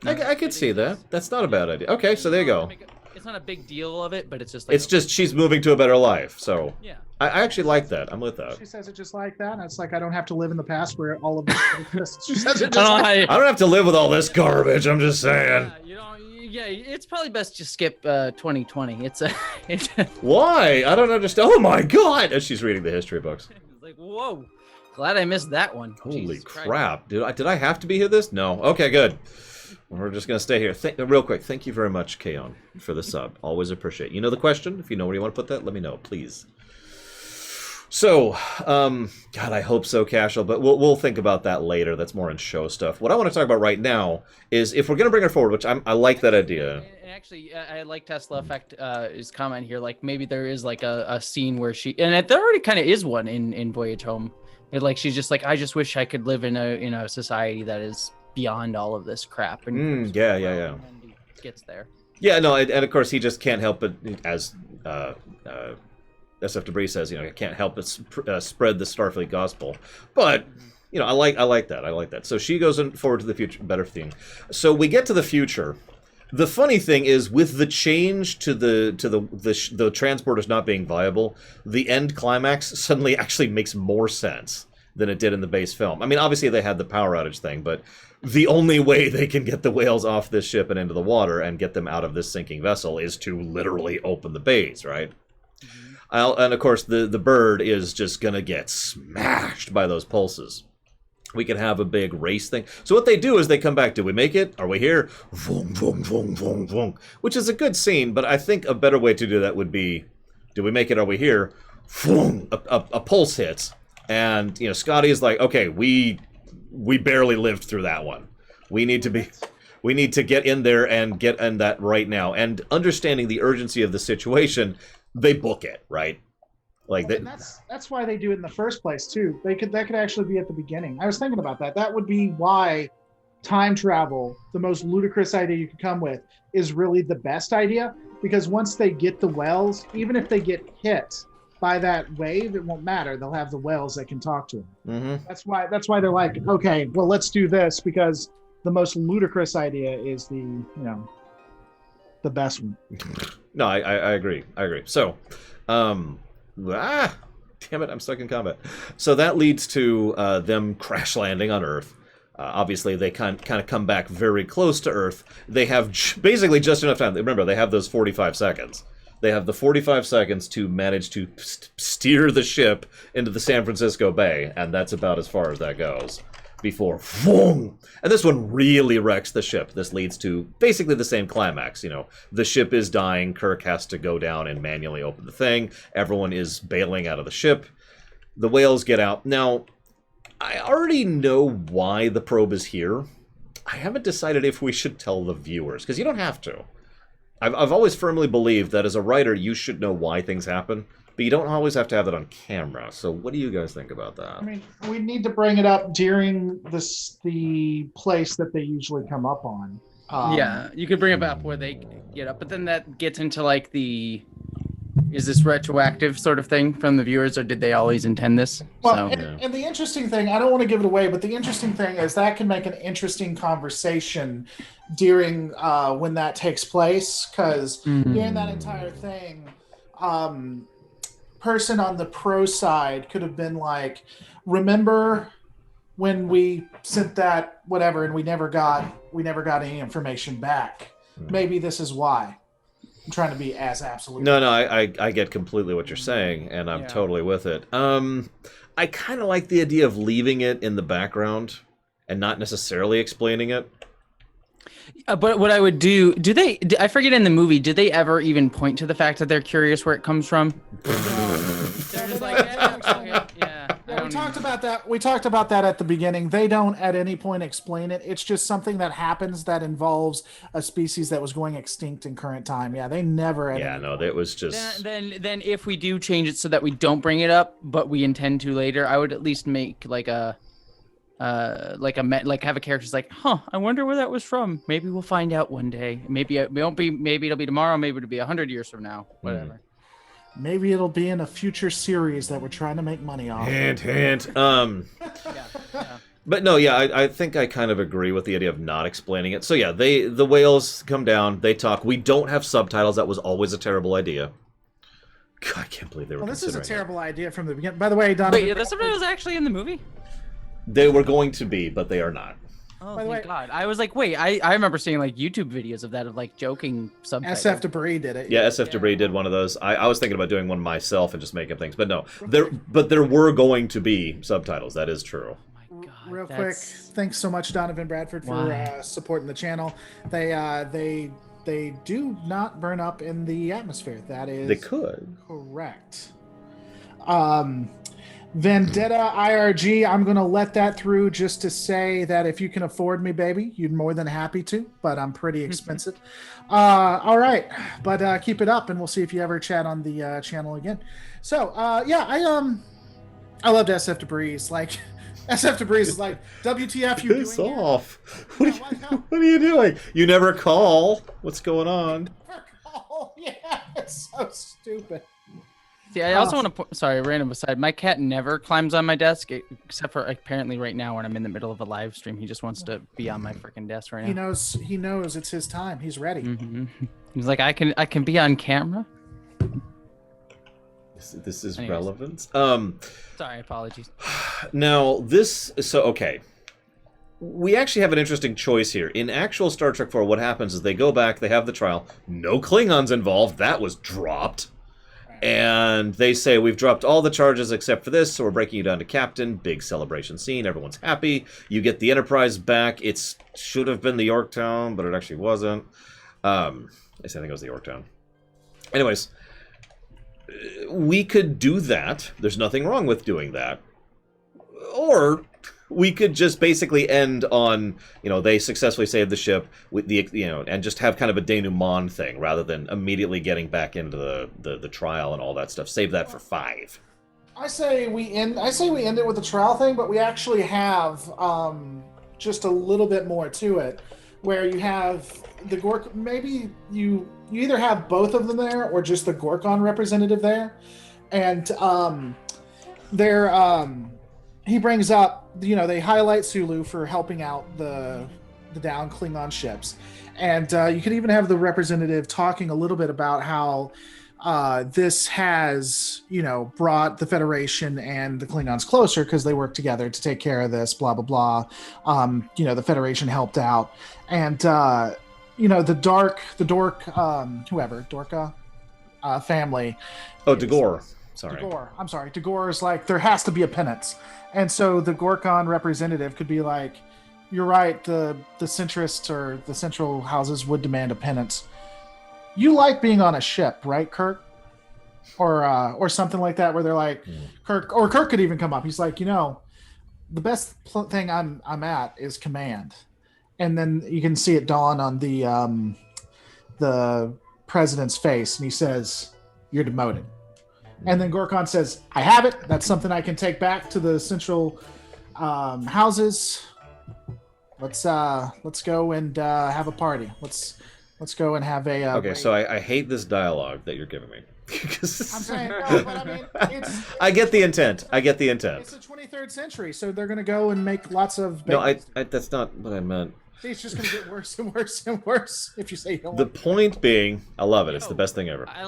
I could see that. That's not a bad idea. Okay, so there you go. It's not a big deal of it, but it's just like. It's just she's moving to a better life. So yeah. I actually like that. I'm with that. She says it just like that. And it's like I don't have to live in the past where all of this exists. She says it just I don't have to live with all this garbage. I'm just saying. Yeah, it's probably best to skip 2020. It's Why? I don't understand. Oh my God! As she's reading the history books. It's like, whoa, glad I missed that one. Holy Jesus crap! Did I have to be here? This? No. Okay, good. We're just gonna stay here. Real quick. Thank you very much, Kaon, for the sub. Always appreciate. You know the question. If you know where you want to put that, let me know, please. So, God, I hope so, Cashel, but we'll think about that later. That's more in show stuff. What I want to talk about right now is if we're going to bring her forward, which I like that idea. And actually, I like Tesla Effect his comment here. Like maybe there is like a scene where and there already kind of is one in Voyage Home. Like she's just like, I just wish I could live in a society that is beyond all of this crap. And yeah. And he gets there. Yeah, no, and of course he just can't help but as. SF Debris says, I can't help but spread the Starfleet gospel. But, I like that. I like that. So she goes forward to the future, better thing. So we get to the future. The funny thing is, with the change to the transporters not being viable, the end climax suddenly actually makes more sense than it did in the base film. I mean, obviously they had the power outage thing, but the only way they can get the whales off this ship and into the water and get them out of this sinking vessel is to literally open the bays, right? And of course, the bird is just going to get smashed by those pulses. We can have a big race thing. So what they do is they come back. Do we make it? Are we here? Vroom, vroom, vroom, vroom, vroom. Which is a good scene, but I think a better way to do that would be, do we make it? Are we here? Vroom, a pulse hits. And, Scotty is like, okay, we barely lived through that one. We need to get in there and get in that right now. And understanding the urgency of the situation, they book it, right? Like that. That's why they do it in the first place too. That could actually be at the beginning. I was thinking about that. That would be why time travel, the most ludicrous idea you could come with, is really the best idea. Because once they get the wells, even if they get hit by that wave, it won't matter. They'll have the wells that can talk to them. Mm-hmm. That's why they're like, okay, well, let's do this, because the most ludicrous idea is the best one. No, I agree. So, damn it, I'm stuck in combat. So that leads to them crash landing on Earth. Obviously, they kind of come back very close to Earth. They have basically just enough time. Remember, they have those 45 seconds. They have the 45 seconds to manage to steer the ship into the San Francisco Bay, and that's about as far as that goes. Before, boom! And this one really wrecks the ship. This leads to basically the same climax. The ship is dying. Kirk has to go down and manually open the thing. Everyone is bailing out of the ship. The whales get out. Now, I already know why the probe is here. I haven't decided if we should tell the viewers, because you don't have to. I've always firmly believed that as a writer, you should know why things happen, but you don't always have to have it on camera. So what do you guys think about that? I mean, we need to bring it up during the place that they usually come up on. Yeah, you could bring it up where they get up, but then that gets into like is this retroactive sort of thing from the viewers, or did they always intend this? Well, So, and the interesting thing, I don't want to give it away, but the interesting thing is that can make an interesting conversation during when that takes place, because during that entire thing, person on the pro side could have been like, remember when we sent that whatever and we never got any information back. Maybe this is why. I'm trying to be as absolute. No, I get completely what you're saying, and I'm totally with it. I kind of like the idea of leaving it in the background and not necessarily explaining it. but what I would do I forget in the movie, did they ever even point to the fact that they're curious where it comes from? They're just like, we talked about that. We talked about that at the beginning. They don't at any point explain it. It's just something that happens that involves a species that was going extinct in current time. Yeah, they never. That was just. Then if we do change it so that we don't bring it up, but we intend to later, I would at least make like have a character's like, I wonder where that was from. Maybe we'll find out one day. Maybe it won't be. Maybe it'll be tomorrow. Maybe it'll be 100 years from now. Whatever. Maybe it'll be in a future series that we're trying to make money off. Hint. But no, I think I kind of agree with the idea of not explaining it. So yeah, the whales come down, they talk. We don't have subtitles. That was always a terrible idea. God, I can't believe they were. Well, this is a terrible idea from the beginning. By the way, Donovan. Wait, the subtitles actually in the movie? They were going to be, but they are not. Oh, thank God. I was like, wait, I remember seeing like YouTube videos of that, of like joking subtitles. SF Debris did it. Yeah, SF Debris did one of those. I was thinking about doing one myself and just making things, but no. There were going to be subtitles. That is true. Oh my God, real quick, thanks so much, Donovan Bradford, for supporting the channel. They do not burn up in the atmosphere. That is they could. Correct. Vendetta IRG, I'm going to let that through just to say that if you can afford me, baby, you're more than happy to, but I'm pretty expensive. All right, but keep it up, and we'll see if you ever chat on the channel again. So, I loved SF Debris. Like, SF Debris is like, WTF, you Piss doing off. What are you doing? You never call. What's going on? Oh, yeah, it's so stupid. See, I also want to sorry, random aside. My cat never climbs on my desk, except for apparently right now when I'm in the middle of a live stream. He just wants to be on my freaking desk right now. He knows it's his time. He's ready. Mm-hmm. He's like, I can be on camera. This is relevant. Sorry, apologies. Now okay. We actually have an interesting choice here. In actual Star Trek 4, what happens is they go back, they have the trial. No Klingons involved. That was dropped. And they say, we've dropped all the charges except for this, so we're breaking you down to captain. Big celebration scene. Everyone's happy. You get the Enterprise back. It should have been the Yorktown, but it actually wasn't. I think it was the Yorktown. Anyways, we could do that. There's nothing wrong with doing that. Or we could just basically end on, they successfully saved the ship with and just have kind of a denouement thing rather than immediately getting back into the trial and all that stuff. Save that for 5. I say we end it with the trial thing, but we actually have just a little bit more to it, where you have the Gork. Maybe you either have both of them there or just the Gorkon representative there, and he brings up, they highlight Sulu for helping out the down Klingon ships. And you could even have the representative talking a little bit about how this has, brought the Federation and the Klingons closer because they work together to take care of this, blah, blah, blah. The Federation helped out. And, the Dorka family. Oh, Dagor. Sorry. Dagor. I'm sorry. Dagor is like, there has to be a penance. And so the Gorkon representative could be like, you're right, the centrists or the central houses would demand a penance. You like being on a ship, right, Kirk? Or something like that, where they're like, Kirk could even come up. He's like, the best thing I'm at is command, and then you can see it dawn on the president's face, and he says, "You're demoted." And then Gorkon says, "I have it. That's something I can take back to the central houses. Let's go and have a party. Let's go and have a." Okay, so I hate this dialogue that you're giving me. I'm saying no, but I mean, I get the intent. I get the intent. It's the 23rd century, so they're gonna go and make lots of. No, I that's not what I meant. See, it's just gonna get worse and worse and worse if you say you don't. The point being, I love it. It's the best thing ever. I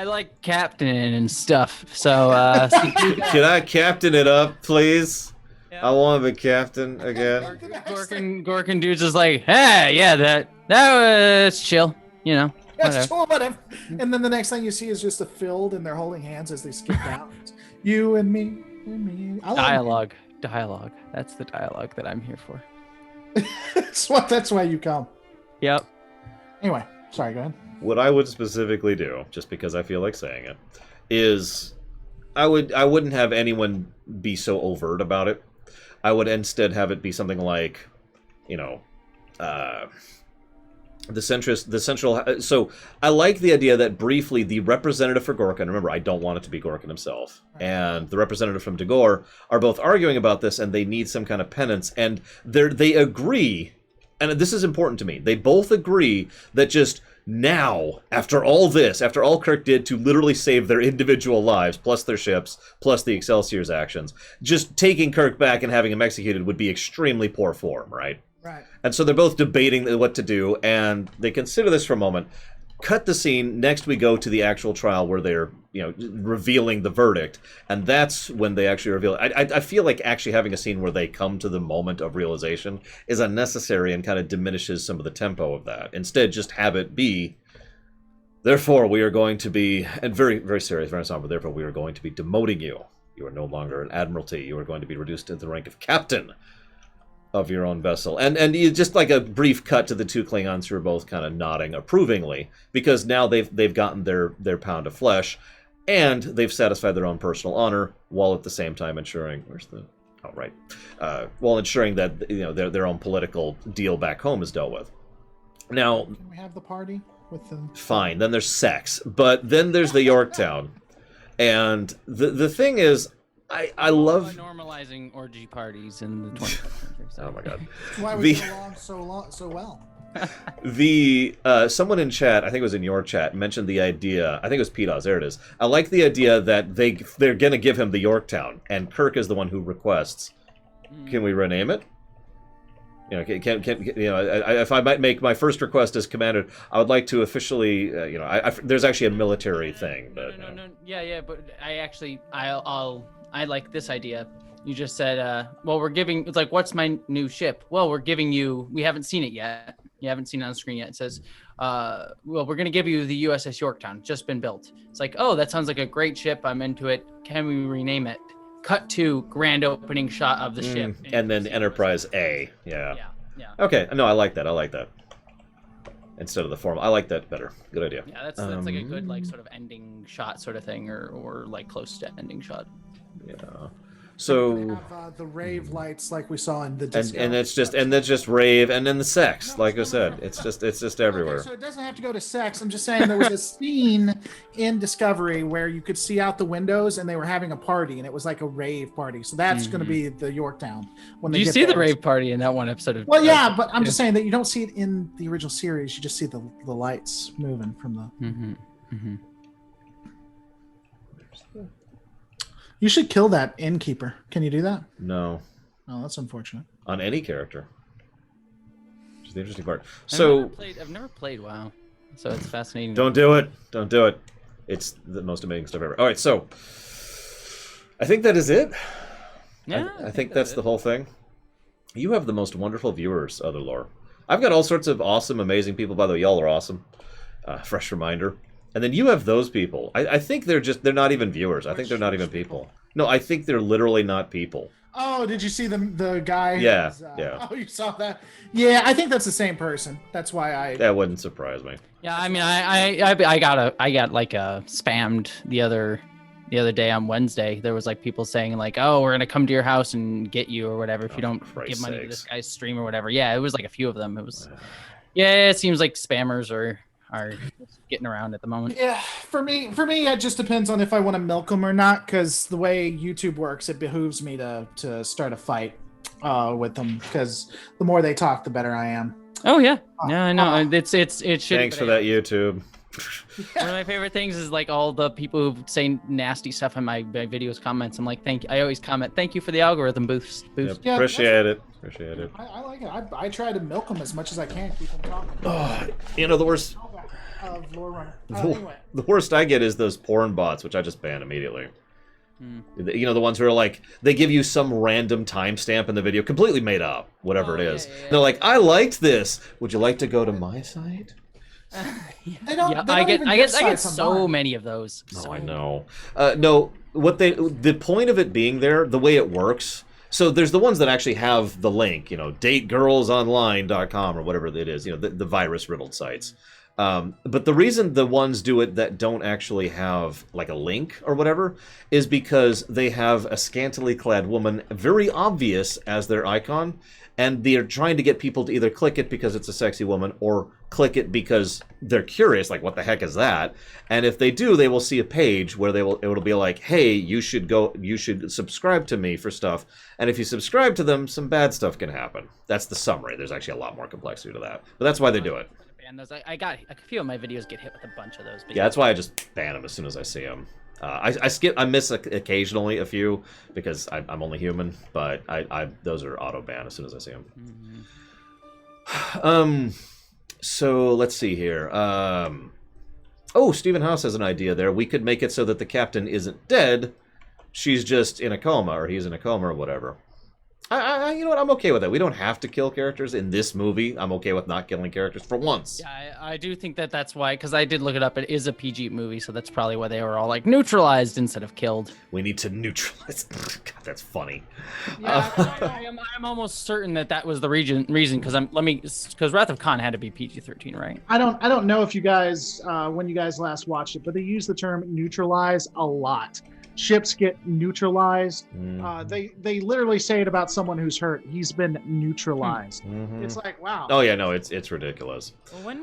like captain and stuff. So can I captain it up, please? Yeah. I want to be captain again. Gorkin dude's just like, hey, yeah, that was chill, you know. That's cool, whatever. And then the next thing you see is just a field, and they're holding hands as they skip down. You and me, and me. Dialogue. That's the dialogue that I'm here for. That's why you come. Yep. Anyway, sorry, go ahead. What I would specifically do, just because I feel like saying it, is I wouldn't have anyone be so overt about it. I would instead have it be something like, you know, the central. So I like the idea that briefly the representative for Gorkin, remember, I don't want it to be Gorkin himself, and the representative from Dagor are both arguing about this, and they need some kind of penance, and they agree, and this is important to me. They both agree that just now, after all this, after all Kirk did to literally save their individual lives, plus their ships, plus the Excelsior's actions, just taking Kirk back and having him executed would be extremely poor form, right? Right. And so they're both debating what to do, and they consider this for a moment. Cut the scene. Next, we go to the actual trial where they're, you know, revealing the verdict, and that's when they actually reveal it. I feel like actually having a scene where they come to the moment of realization is unnecessary and kind of diminishes some of the tempo of that. Instead, just have it be, therefore, we are going to be, and very, very serious, very somber, therefore, we are going to be demoting you. You are no longer an admiralty. You are going to be reduced to the rank of captain of your own vessel. And you just like a brief cut to the two Klingons who are both kind of nodding approvingly, because now they've gotten their pound of flesh, and they've satisfied their own personal honor, while at the same time ensuring while ensuring that, you know, their own political deal back home is dealt with. Now, can we have the party with them? Fine, then there's sex, but then there's the Yorktown, and the thing is, I love normalizing orgy parties in the 21st century. So. Oh my god! Why we get along so well? Someone in chat, I think it was in your chat, mentioned the idea. I think it was PDOS. There it is. I like the idea that they're gonna give him the Yorktown, and Kirk is the one who requests. Can we rename it? You know, can you know? If I might make my first request as commander, I would like to officially, you know, there's actually a military thing. But, no. Yeah, but I like this idea. You just said, well, we're giving, it's like, what's my new ship? Well, we're giving you, we haven't seen it yet. You haven't seen it on the screen yet. It says, well, we're going to give you the USS Yorktown, just been built. It's like, oh, that sounds like a great ship. I'm into it. Can we rename it? Cut to grand opening shot of the ship. And then Enterprise A. Yeah. Yeah. Okay. No, I like that. Instead of the formal. I like that better. Good idea. Yeah, that's like a good, like, sort of ending shot sort of thing, or like close to ending shot. Yeah. So we have the rave lights like we saw in the disco. and it's just rave, and then the sex, like I said, it's just everywhere. Okay, so it doesn't have to go to sex. I'm just saying there was a scene in Discovery where you could see out the windows and they were having a party, and it was like a rave party. So that's going to be the Yorktown. When Do you see the rave party in that one episode of? Well, yeah, but I'm just saying that you don't see it in the original series. You just see the lights moving from the. You should kill that innkeeper. Can you do that? No. Oh, that's unfortunate. On any character. Which is the interesting part. So I've never played WoW, so it's fascinating. Don't do it. Don't do it. It's the most amazing stuff ever. All right, so I think that is it. Yeah, I think that's the whole thing. You have the most wonderful viewers, Other Lore. I've got all sorts of awesome, amazing people. By the way, y'all are awesome. Fresh reminder. And then you have those people. I think they're not even viewers. I think they're not even people. No, I think they're literally not people. Oh, did you see the guy? Yeah, yeah. Oh, you saw that? Yeah, I think that's the same person. That's why That wouldn't surprise me. Yeah, I mean, I got like spammed the other the other day on Wednesday. There was like people saying like, "Oh, we're gonna come to your house and get you or whatever if you don't give money to this guy's stream or whatever." Yeah, it was like a few of them. It was, yeah, it seems like spammers are getting around at the moment. Yeah, for me, it just depends on if I want to milk them or not. Because the way YouTube works, it behooves me to start a fight with them. Because the more they talk, the better I am. Oh yeah, yeah, I know. It should. Thanks for that, YouTube. One of my favorite things is like all the people who say nasty stuff in my videos comments. I'm like, thank you. I always comment, thank you for the algorithm boost. Yep, yeah, appreciate it. I like it. I try to milk them as much as I can. Keep them talking. Oh, you know, the worst. Anyway. The worst I get is those porn bots, which I just ban immediately. You know, the ones who are like, they give you some random timestamp in the video, completely made up, whatever it is. Yeah. They're like, I liked this. Would you like to go to my site? I get so many of those. Oh, I know. No, the point of it being there, the way it works. So there's the ones that actually have the link, you know, dategirlsonline.com or whatever it is, you know, the virus riddled sites. But the reason the ones do it that don't actually have like a link or whatever is because they have a scantily clad woman, very obvious as their icon, and they're trying to get people to either click it because it's a sexy woman or click it because they're curious, like what the heck is that? And if they do, they will see a page where it'll be like, hey, you should subscribe to me for stuff. And if you subscribe to them, some bad stuff can happen. That's the summary. There's actually a lot more complexity to that, but that's why they do it. And those, I got a few of my videos get hit with a bunch of those. Yeah, that's why I just ban them as soon as I see them. I miss occasionally a few because I'm only human, but those are auto ban as soon as I see them. Mm-hmm. So let's see here. Oh, Stephen House has an idea there. We could make it so that the captain isn't dead. She's just in a coma, or he's in a coma, or whatever. You know what? I'm okay with that. We don't have to kill characters in this movie. I'm okay with not killing characters for once. Yeah, I do think that's why, because I did look it up. It is a PG movie, so that's probably why they were all like neutralized instead of killed. We need to neutralize. God, that's funny. Yeah, I'm almost certain that was the reason. Because Wrath of Khan had to be PG-13, right? I don't know if you guys when you guys last watched it, but they use the term neutralize a lot. Ships get neutralized. They literally say it about someone who's hurt. He's been neutralized. Mm-hmm. It's like, wow. Oh yeah, no, it's ridiculous. Well,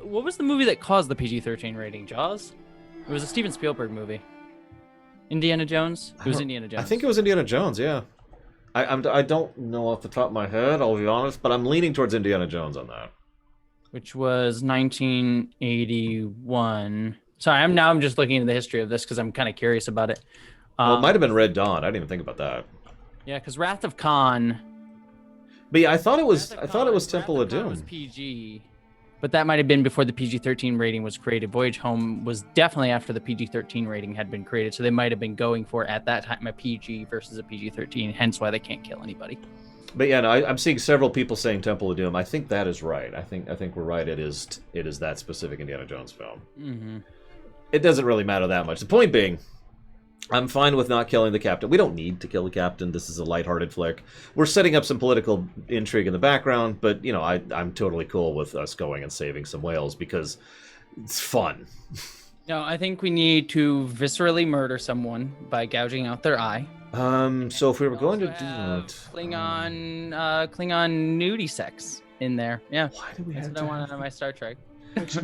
what was the movie that caused the PG-13 rating? Jaws? It was a Steven Spielberg movie. Indiana Jones? It was Indiana Jones. I think it was Indiana Jones. Yeah. I don't know off the top of my head, I'll be honest, but I'm leaning towards Indiana Jones on that. Which was 1981. Sorry, I'm just looking into the history of this because I'm kind of curious about it. Well, it might have been Red Dawn. I didn't even think about that. Yeah, because Wrath of Khan. But yeah, I thought it was Temple of Doom. Was PG, but that might have been before the PG-13 rating was created. Voyage Home was definitely after the PG-13 rating had been created, so they might have been going for at that time a PG versus a PG-13. Hence why they can't kill anybody. But yeah, no, I'm seeing several people saying Temple of Doom. I think that is right. I think we're right. It is that specific Indiana Jones film. Mm-hmm. It doesn't really matter that much. The point being, I'm fine with not killing the captain. We don't need to kill the captain. This is a lighthearted flick. We're setting up some political intrigue in the background, but, you know, I'm totally cool with us going and saving some whales because it's fun. No, I think we need to viscerally murder someone by gouging out their eye. So if we were going to do that... Klingon nudie sex in there. Yeah. Why do we That's have what to... I want on my Star Trek. Which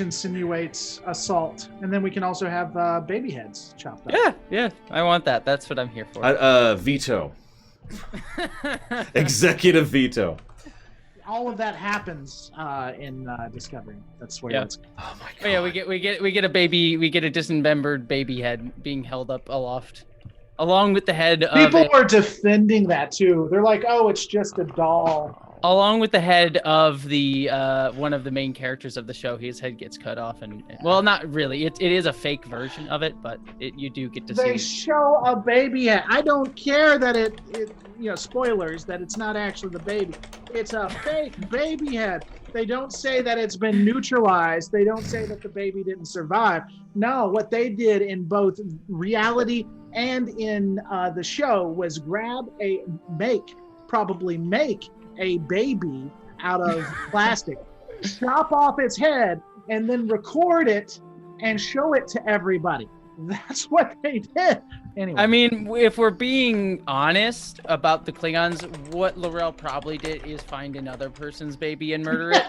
insinuates assault, and then we can also have baby heads chopped up. Yeah, I want that. That's what I'm here for. Veto. Executive veto. All of that happens in Discovery. That's where it's. Oh my god. Oh, yeah, we get a baby. We get a dismembered baby head being held up aloft, along with the head of. People are defending that too. They're like, "Oh, it's just a doll." Along with the head of the one of the main characters of the show, his head gets cut off, and well, not really. It is a fake version of it, but you do get to see. They show a baby head. I don't care that it spoilers that it's not actually the baby. It's a fake baby head. They don't say that it's been neutralized. They don't say that the baby didn't survive. No, what they did in both reality and in the show was probably make a baby out of plastic, chop off its head, and then record it and show it to everybody. That's what they did. Anyway. I mean, if we're being honest about the Klingons, what L'Rell probably did is find another person's baby and murder it.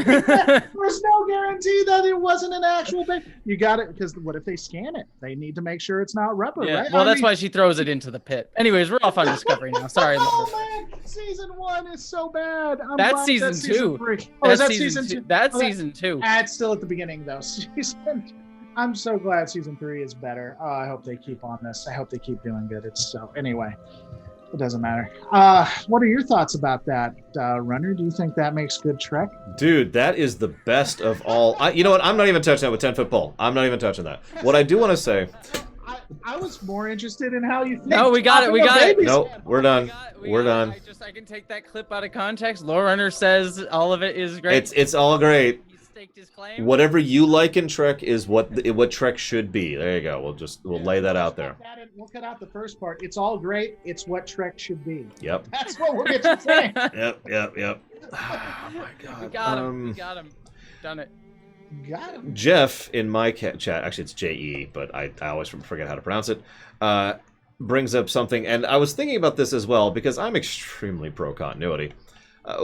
There's no guarantee that it wasn't an actual baby. You got it, because what if they scan it? They need to make sure it's not rubber, Yeah. right? Well, that's why she throws it into the pit. Anyways, we're off on Discovery now. Sorry. Oh man, season 1 is so bad. That's season 2. 3. Oh, is that season 2? That's Okay. season 2. It's still at the beginning though. I'm so glad season 3 is better. Oh, I hope they keep on this. I hope they keep doing good. Anyway, it doesn't matter. What are your thoughts about that, Runner? Do you think that makes good Trek? Dude, that is the best of all. You know what? I'm not even touching that with 10-foot pole. I'm not even touching that. What I do want to say. I was more interested in how you think. No, we got it. We got it. Nope, we're done. We're done. I can take that clip out of context. Lore Runner says all of it is great. It's all great. He staked his claim. Whatever you like in Trek is what Trek should be. There you go. We'll lay that out there. We'll cut out the first part. It's all great. It's what Trek should be. Yep. That's what we're going to say. Yep. Oh my God. We got him. We got him. Done it. Got him. Jeff in my chat, actually it's J-E, but I always forget how to pronounce it, brings up something, and I was thinking about this as well, because I'm extremely pro-continuity.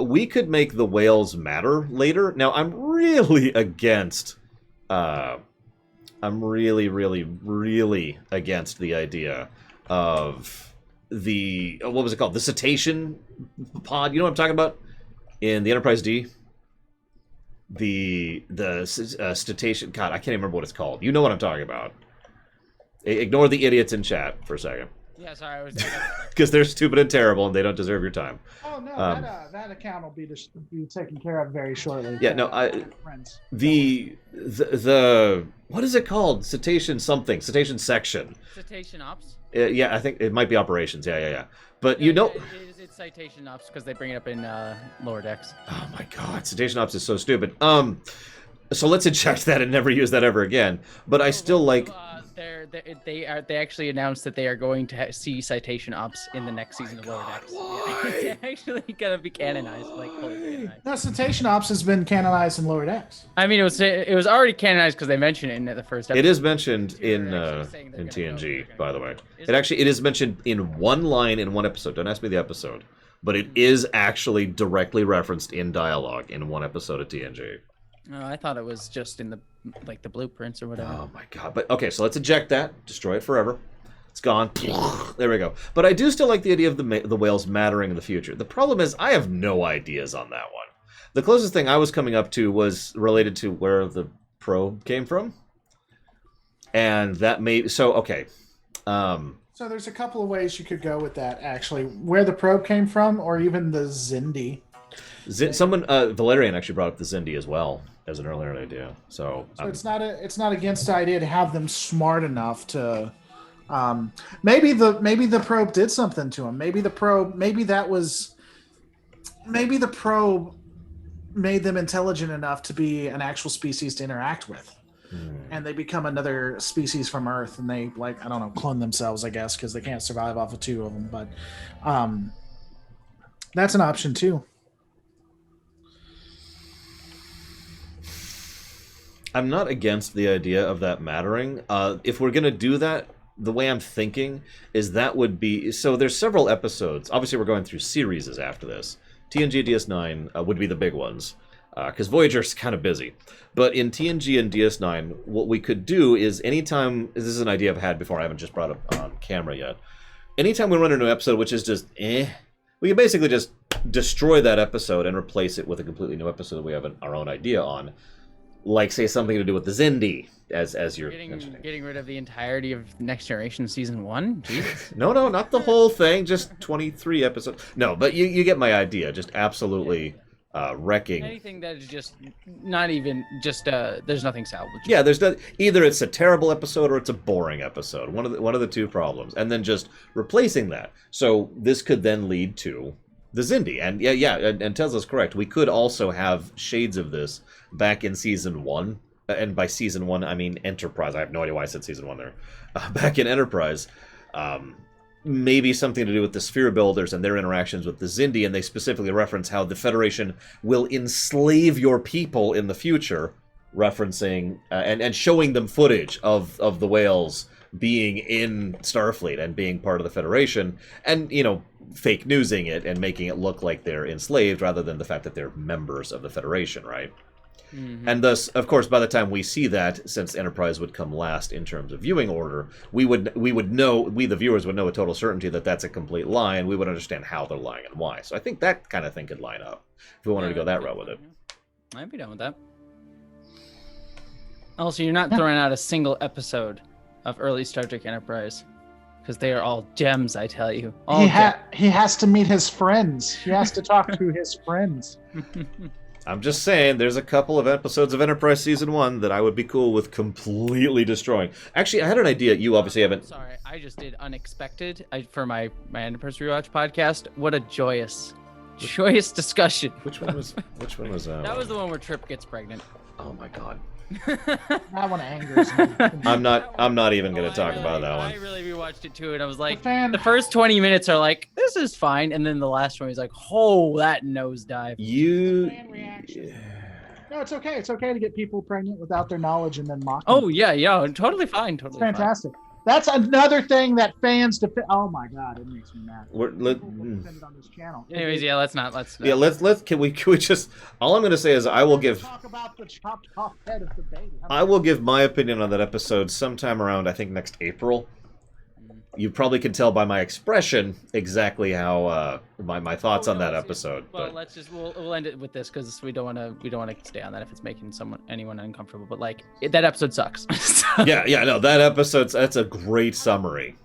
We could make the whales matter later. Now, I'm really against, I'm really against the idea of the, what was it called? The cetacean pod, you know what I'm talking about? In the Enterprise D? The cetacean, God, I can't even remember what it's called. You know what I'm talking about. Ignore the idiots in chat for a second. Yeah, sorry, I was because they're stupid and terrible and they don't deserve your time. Oh no, that account will be taken care of very shortly. Yeah, no, friends. The what is it called? Cetacean section. Citation ops. Yeah, I think it might be operations. Yeah. But it's citation ops because they bring it up in lower decks. Oh my God, citation ops is so stupid. So let's inject that and never use that ever again. But I still like. They actually announced that they are going to see citation ops in the next season of Lower Decks. Why? It's actually gonna be canonized, like fully canonized. No, citation ops has been canonized in Lower Decks. I mean, it was already canonized because they mentioned it in the first episode. It is mentioned in TNG, by the way. It is mentioned in one line in one episode. Don't ask me the episode, but it is actually directly referenced in dialogue in one episode of TNG. Oh, I thought it was just in the blueprints or whatever. Oh my God! But okay, so let's eject that, destroy it forever. It's gone. There we go. But I do still like the idea of the whales mattering in the future. The problem is I have no ideas on that one. The closest thing I was coming up to was related to where the probe came from, and that made okay. So there's a couple of ways you could go with that, actually. Where the probe came from, or even the Xindi. Valerian actually brought up the Xindi as well as an earlier idea. So it's not against the idea to have them smart enough to. Maybe the probe did something to him. Maybe the probe made them intelligent enough to be an actual species to interact with. And they become another species from Earth, and they clone themselves, I guess, because they can't survive off of two of them. But that's an option too. I'm not against the idea of that mattering. If we're gonna do that, the way I'm thinking is that would be so. There's several episodes. Obviously, we're going through series after this. TNG, DS9 would be the big ones. Because Voyager's kind of busy. But in TNG and DS9, what we could do is anytime, this is an idea I've had before, I haven't just brought up on camera yet. Anytime we run into an episode which is just we can basically just destroy that episode and replace it with a completely new episode that we have our own idea on. Like, say, something to do with the Xindi, as you're mentioning. Getting rid of the entirety of Next Generation Season 1? Jesus. No, not the whole thing, just 23 episodes. No, but you get my idea, just absolutely... wrecking anything that is just not even just there's nothing salvageable. Yeah, there's either it's a terrible episode or it's a boring episode. One of the two problems, and then just replacing that. So this could then lead to the Xindi, and and Tesla's correct. We could also have shades of this back in season 1, and by season 1 I mean Enterprise. I have no idea why I said season 1 there. Back in Enterprise. Maybe something to do with the sphere builders and their interactions with the Xindi, and they specifically reference how the Federation will enslave your people in the future, referencing and showing them footage of the whales being in Starfleet and being part of the Federation, and fake newsing it and making it look like they're enslaved rather than the fact that they're members of the Federation, right? Mm-hmm. And thus, of course, by the time we see that, since Enterprise would come last in terms of viewing order, we would know, we the viewers would know with total certainty that that's a complete lie, and we would understand how they're lying and why. So I think that kind of thing could line up if we wanted to go that route with it. I'd be down with that. Also, you're not throwing out a single episode of early Star Trek Enterprise, because they are all gems, I tell you. He has to meet his friends. He has to talk to his friends. I'm just saying, there's a couple of episodes of Enterprise Season 1 that I would be cool with completely destroying. Actually, I had an idea. You obviously haven't... Sorry, I just did Unexpected for my Enterprise Rewatch podcast. What a joyous discussion. Which one was that? That was the one where Trip gets pregnant. Oh my god. That one angers me. I'm not even going to talk about that one. I really rewatched it too, and I was like, the first 20 minutes are like, this is fine, and then the last one is like, oh, that nosedive. No, it's okay. It's okay to get people pregnant without their knowledge and then mock them. Oh yeah, totally fine, totally it's fantastic. Fine. That's another thing that fans defend. Oh my god, it makes me mad. Defended on this channel. Anyways, yeah, let's. Yeah, let's. Can we just? All I'm going to say is I will give. Talk about the chopped off head of the baby. I will give my opinion on that episode sometime around, I think, next April. You probably can tell by my expression exactly how my thoughts on that episode. Well, let's just we'll end it with this, because we don't want to stay on that if it's making anyone uncomfortable. But like that episode sucks. Yeah, no, that episode's that's a great summary.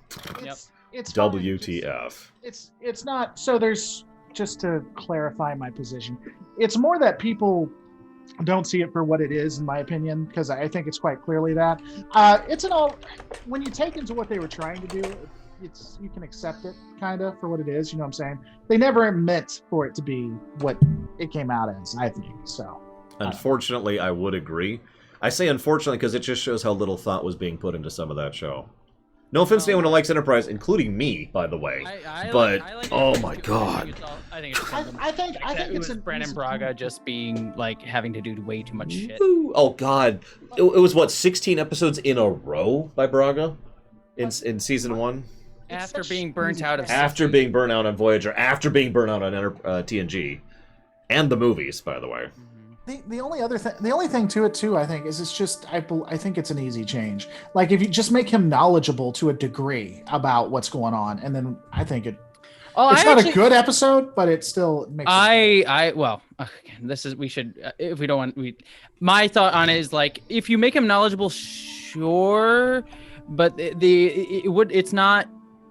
It's WTF. It's not. So there's, just to clarify my position, it's more that people don't see it for what it is, in my opinion, because I think it's quite clearly that it's when you take into what they were trying to do, you can accept it kind of for what it is. You know what I'm saying? They never meant for it to be what it came out as, I think. So unfortunately, I would agree. I say unfortunately because it just shows how little thought was being put into some of that show. No offense to anyone who likes Enterprise, including me, by the way. I like oh my god! I think it's Brandon Braga just being like having to do way too much shit. Oh god, it was what 16 episodes in a row by Braga in season 1. After being burnt out of being burnt out on Voyager, after being burnt out on TNG, and the movies, by the way. The only thing to it too, I think, is it's just I think it's an easy change. Like if you just make him knowledgeable to a degree about what's going on, and then I think it's not a good episode, but it still makes. This is we should if we don't want my thought on it is like if you make him knowledgeable, sure, but it's not.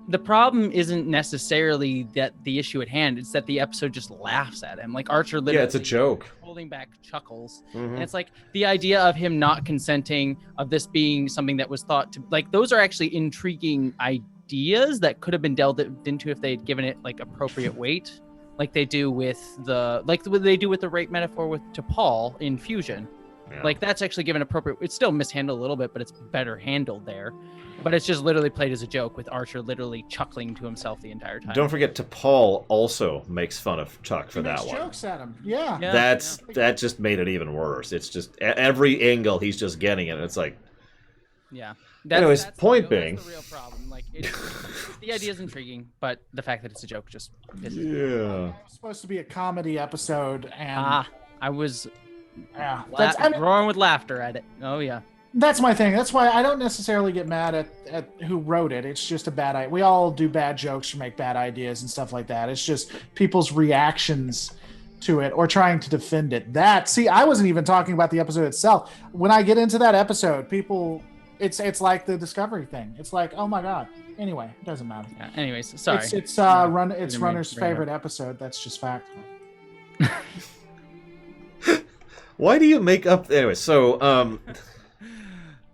The problem isn't necessarily that the issue at hand; it's that the episode just laughs at him. Like Archer literally, it's a joke, holding back chuckles, and it's like the idea of him not consenting, of this being something that was thought to like those are actually intriguing ideas that could have been delved into if they had given it like appropriate weight, like they do with the rape metaphor to Paul in Fusion. Yeah. Like that's actually given appropriate. It's still mishandled a little bit, but it's better handled there. But it's just literally played as a joke with Archer literally chuckling to himself the entire time. Don't forget, T'Pol also makes fun of Chuck for that one. Jokes at him. Yeah. That just made it even worse. It's just every angle he's just getting it. It's like. Yeah. Anyways, point being. That's the real problem. Like the idea is intriguing, but the fact that it's a joke just pisses me off. It's supposed to be a comedy episode, and I was. Yeah, roaring with laughter at it. Oh yeah. That's my thing. That's why I don't necessarily get mad at who wrote it. It's just a bad idea. We all do bad jokes or make bad ideas and stuff like that. It's just people's reactions to it or trying to defend it. I wasn't even talking about the episode itself. When I get into that episode, people, it's like the Discovery thing. It's like, oh my god. Anyway, it doesn't matter. Yeah, anyways, sorry. It's Runner's favorite episode. That's just fact. Why do you make up? Anyway, so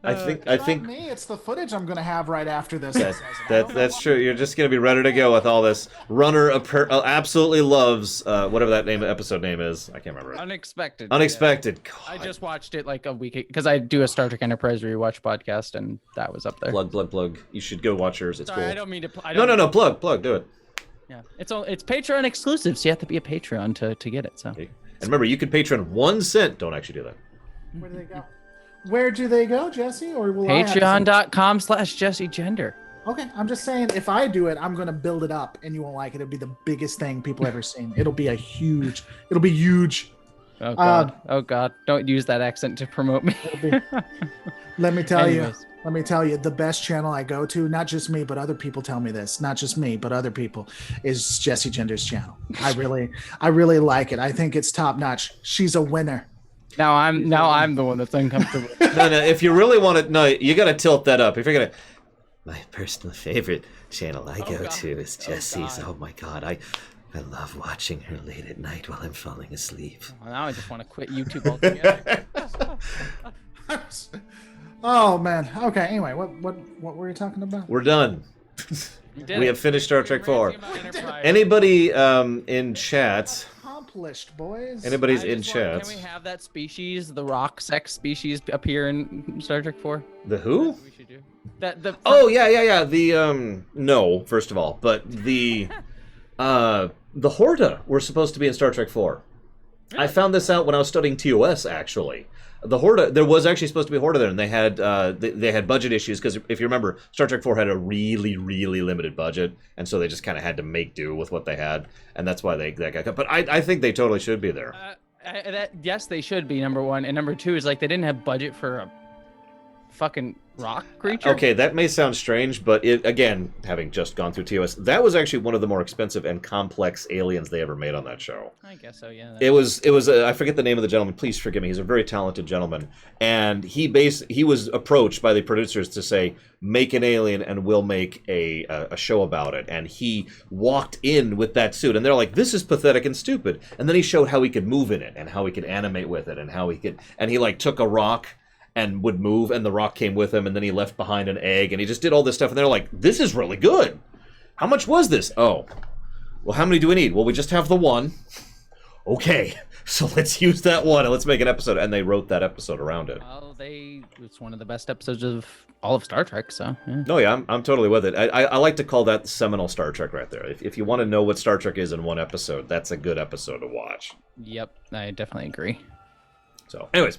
I think me. It's the footage I'm going to have right after this. That's true. You're just going to be ready to go with all this. Runner absolutely loves whatever that episode name is. I can't remember it. Unexpected. Unexpected. Yeah. I just watched it like a week because I do a Star Trek Enterprise rewatch podcast, and that was up there. Plug. You should go watch yours. It's Sorry, cool. I don't mean to. No. Plug. Do it. Yeah, it's Patreon exclusive, so you have to be a Patreon to get it. So. Okay. And remember, you can Patreon 1 cent. Don't actually do that. Where do they go? Where do they go, Jesse? Or will I have to- Patreon.com/JesseGender. Okay, I'm just saying, if I do it, I'm gonna build it up, and you won't like it. It'll be the biggest thing people ever seen. It'll be huge. Oh God! Oh God! Don't use that accent to promote me. Let me tell Anyways. you, the best channel I go to, not just me, but other people tell me this, not just me, but other people, is Jesse Gender's channel. I really like it. I think it's top notch. She's a winner. Now I'm the one that's uncomfortable. No, if you really want to, no, you got to tilt that up. If you're gonna, my personal favorite channel I go to is Jesse's. Oh my God, I love watching her late at night while I'm falling asleep. Well, now I just want to quit YouTube altogether. Oh man. Okay. Anyway, what were you talking about? We're done. We have finished Star Trek 4. Enterprise. Anybody in chat? Accomplished, boys. Anybody's in chat? Can we have that species, the rock sex species, appear in Star Trek 4? The who? We should do that. Oh yeah. The no, first of all, but the Horta were supposed to be in Star Trek 4. Really? I found this out when I was studying TOS, actually. The Horta, there was actually supposed to be a Horta there, and they had budget issues, because if you remember, Star Trek 4 had a really, really limited budget, and so they just kind of had to make do with what they had, and that's why they got cut. But I think they totally should be there. Yes, they should be, number one. And number two is, like, they didn't have budget for a fucking rock creature. Okay, that may sound strange, but again, having just gone through TOS, that was actually one of the more expensive and complex aliens they ever made on that show. I guess so, yeah. It was I forget the name of the gentleman. Please forgive me. He's a very talented gentleman, and he was approached by the producers to say, make an alien and we'll make a show about it. And he walked in with that suit, and they're like, this is pathetic and stupid. And then he showed how he could move in it, and how he could animate with it, and how he could, and he like took a rock and would move, and the rock came with him, and then he left behind an egg, and he just did all this stuff, and they're like, this is really good. How much was this? Oh, well, how many do we need? Well, we just have the one. Okay, so let's use that one, and let's make an episode. And they wrote that episode around it. Well, it's one of the best episodes of all of Star Trek, so, yeah. No, yeah, I'm totally with it. I like to call that seminal Star Trek right there. If you want to know what Star Trek is in one episode, that's a good episode to watch. Yep, I definitely agree. So, anyways,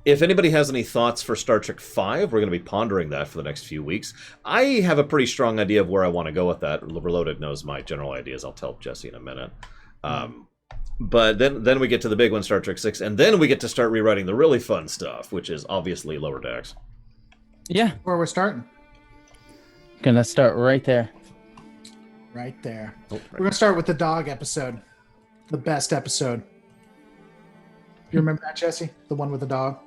if anybody has any thoughts for Star Trek 5, we're going to be pondering that for the next few weeks. I have a pretty strong idea of where I want to go with that. Reloaded knows my general ideas. I'll tell Jesse in a minute. But then we get to the big one, Star Trek 6, and then we get to start rewriting the really fun stuff, which is obviously Lower Decks. Yeah. Where we're starting. Gonna start right there. Right there. Oh, right. We're gonna start with the dog episode, the best episode. You remember that, Jesse? The one with the dog.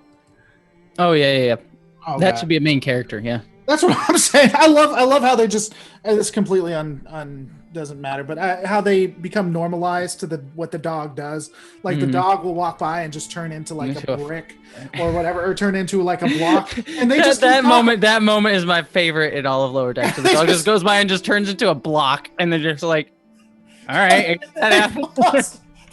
Oh yeah. Oh, That God. should be a main character, yeah. That's what I'm saying. I love how they just, it's completely doesn't matter, but how they become normalized to what the dog does. Like the dog will walk by and just turn into like a brick or whatever, or turn into like a block. And they just that moment is my favorite in all of Lower Decks. The dog just goes by and just turns into a block, and they're just like, all right, that happened.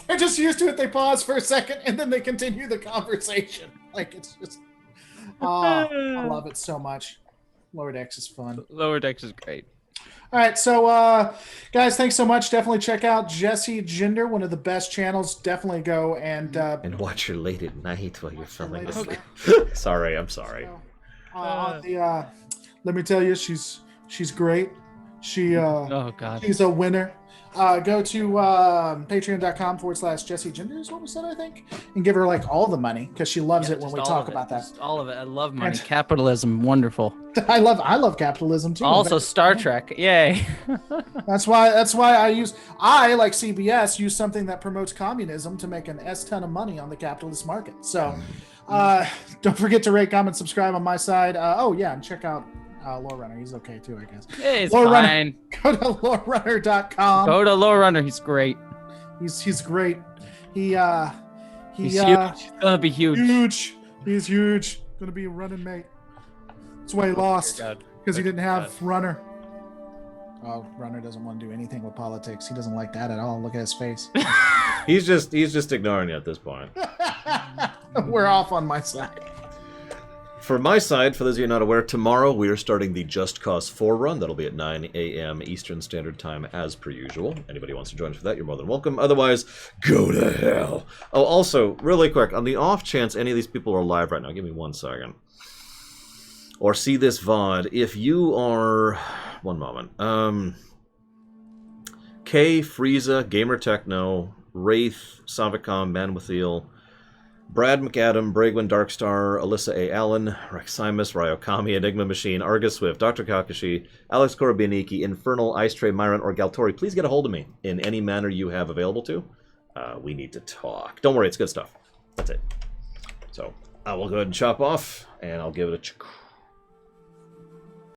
They're just used to it. They pause for a second and then they continue the conversation. Like it's just, I love it so much. Lower Decks is fun. Lower Decks is great. All right, so guys, thanks so much. Definitely check out Jesse Gender, one of the best channels. Definitely go and watch her late at night while you're filming. Okay. Sorry, I'm sorry. Let me tell you, she's great. Oh God, she's a winner. Go to patreon.com/Jesse Gender is what we said, I think, and give her like all the money because she loves it when we talk about that. Just all of it. I love money. Capitalism, wonderful. I love capitalism too. Also, Star Trek, yay. That's why I like CBS use something that promotes communism to make an ton of money on the capitalist market. So don't forget to rate, comment, subscribe on my side. And check out Lore Runner. He's okay too, I guess. It's Lore fine. Runner. Go to lorerunner.com. Go to Lore Runner. He's great. He's great. He's huge. He's gonna be huge. Huge. He's huge. Gonna be a running mate. That's why he lost, because he didn't have Runner. Oh, Runner doesn't want to do anything with politics. He doesn't like that at all. Look at his face. He's just ignoring you at this point. We're off on my side. For my side, for those of you not aware, tomorrow we are starting the Just Cause 4 run. That'll be at 9 a.m. Eastern Standard Time as per usual. Anybody wants to join us for that, you're more than welcome. Otherwise, go to hell. Oh, also, really quick, on the off chance any of these people are live right now, give me 1 second. Or see this VOD, if you are... One moment. K, Frieza, Gamer Techno, Wraith, Savicom, Manwitheel, Brad McAdam, Bragwin Darkstar, Alyssa A. Allen, Reximus, Ryokami, Enigma Machine, Argus Swift, Dr. Kakashi, Alex Korobiniki, Infernal, Ice Tray, Myron, or Galtori, please get a hold of me in any manner you have available to. We need to talk. Don't worry, it's good stuff. That's it. So, I will go ahead and chop off, and I'll give it a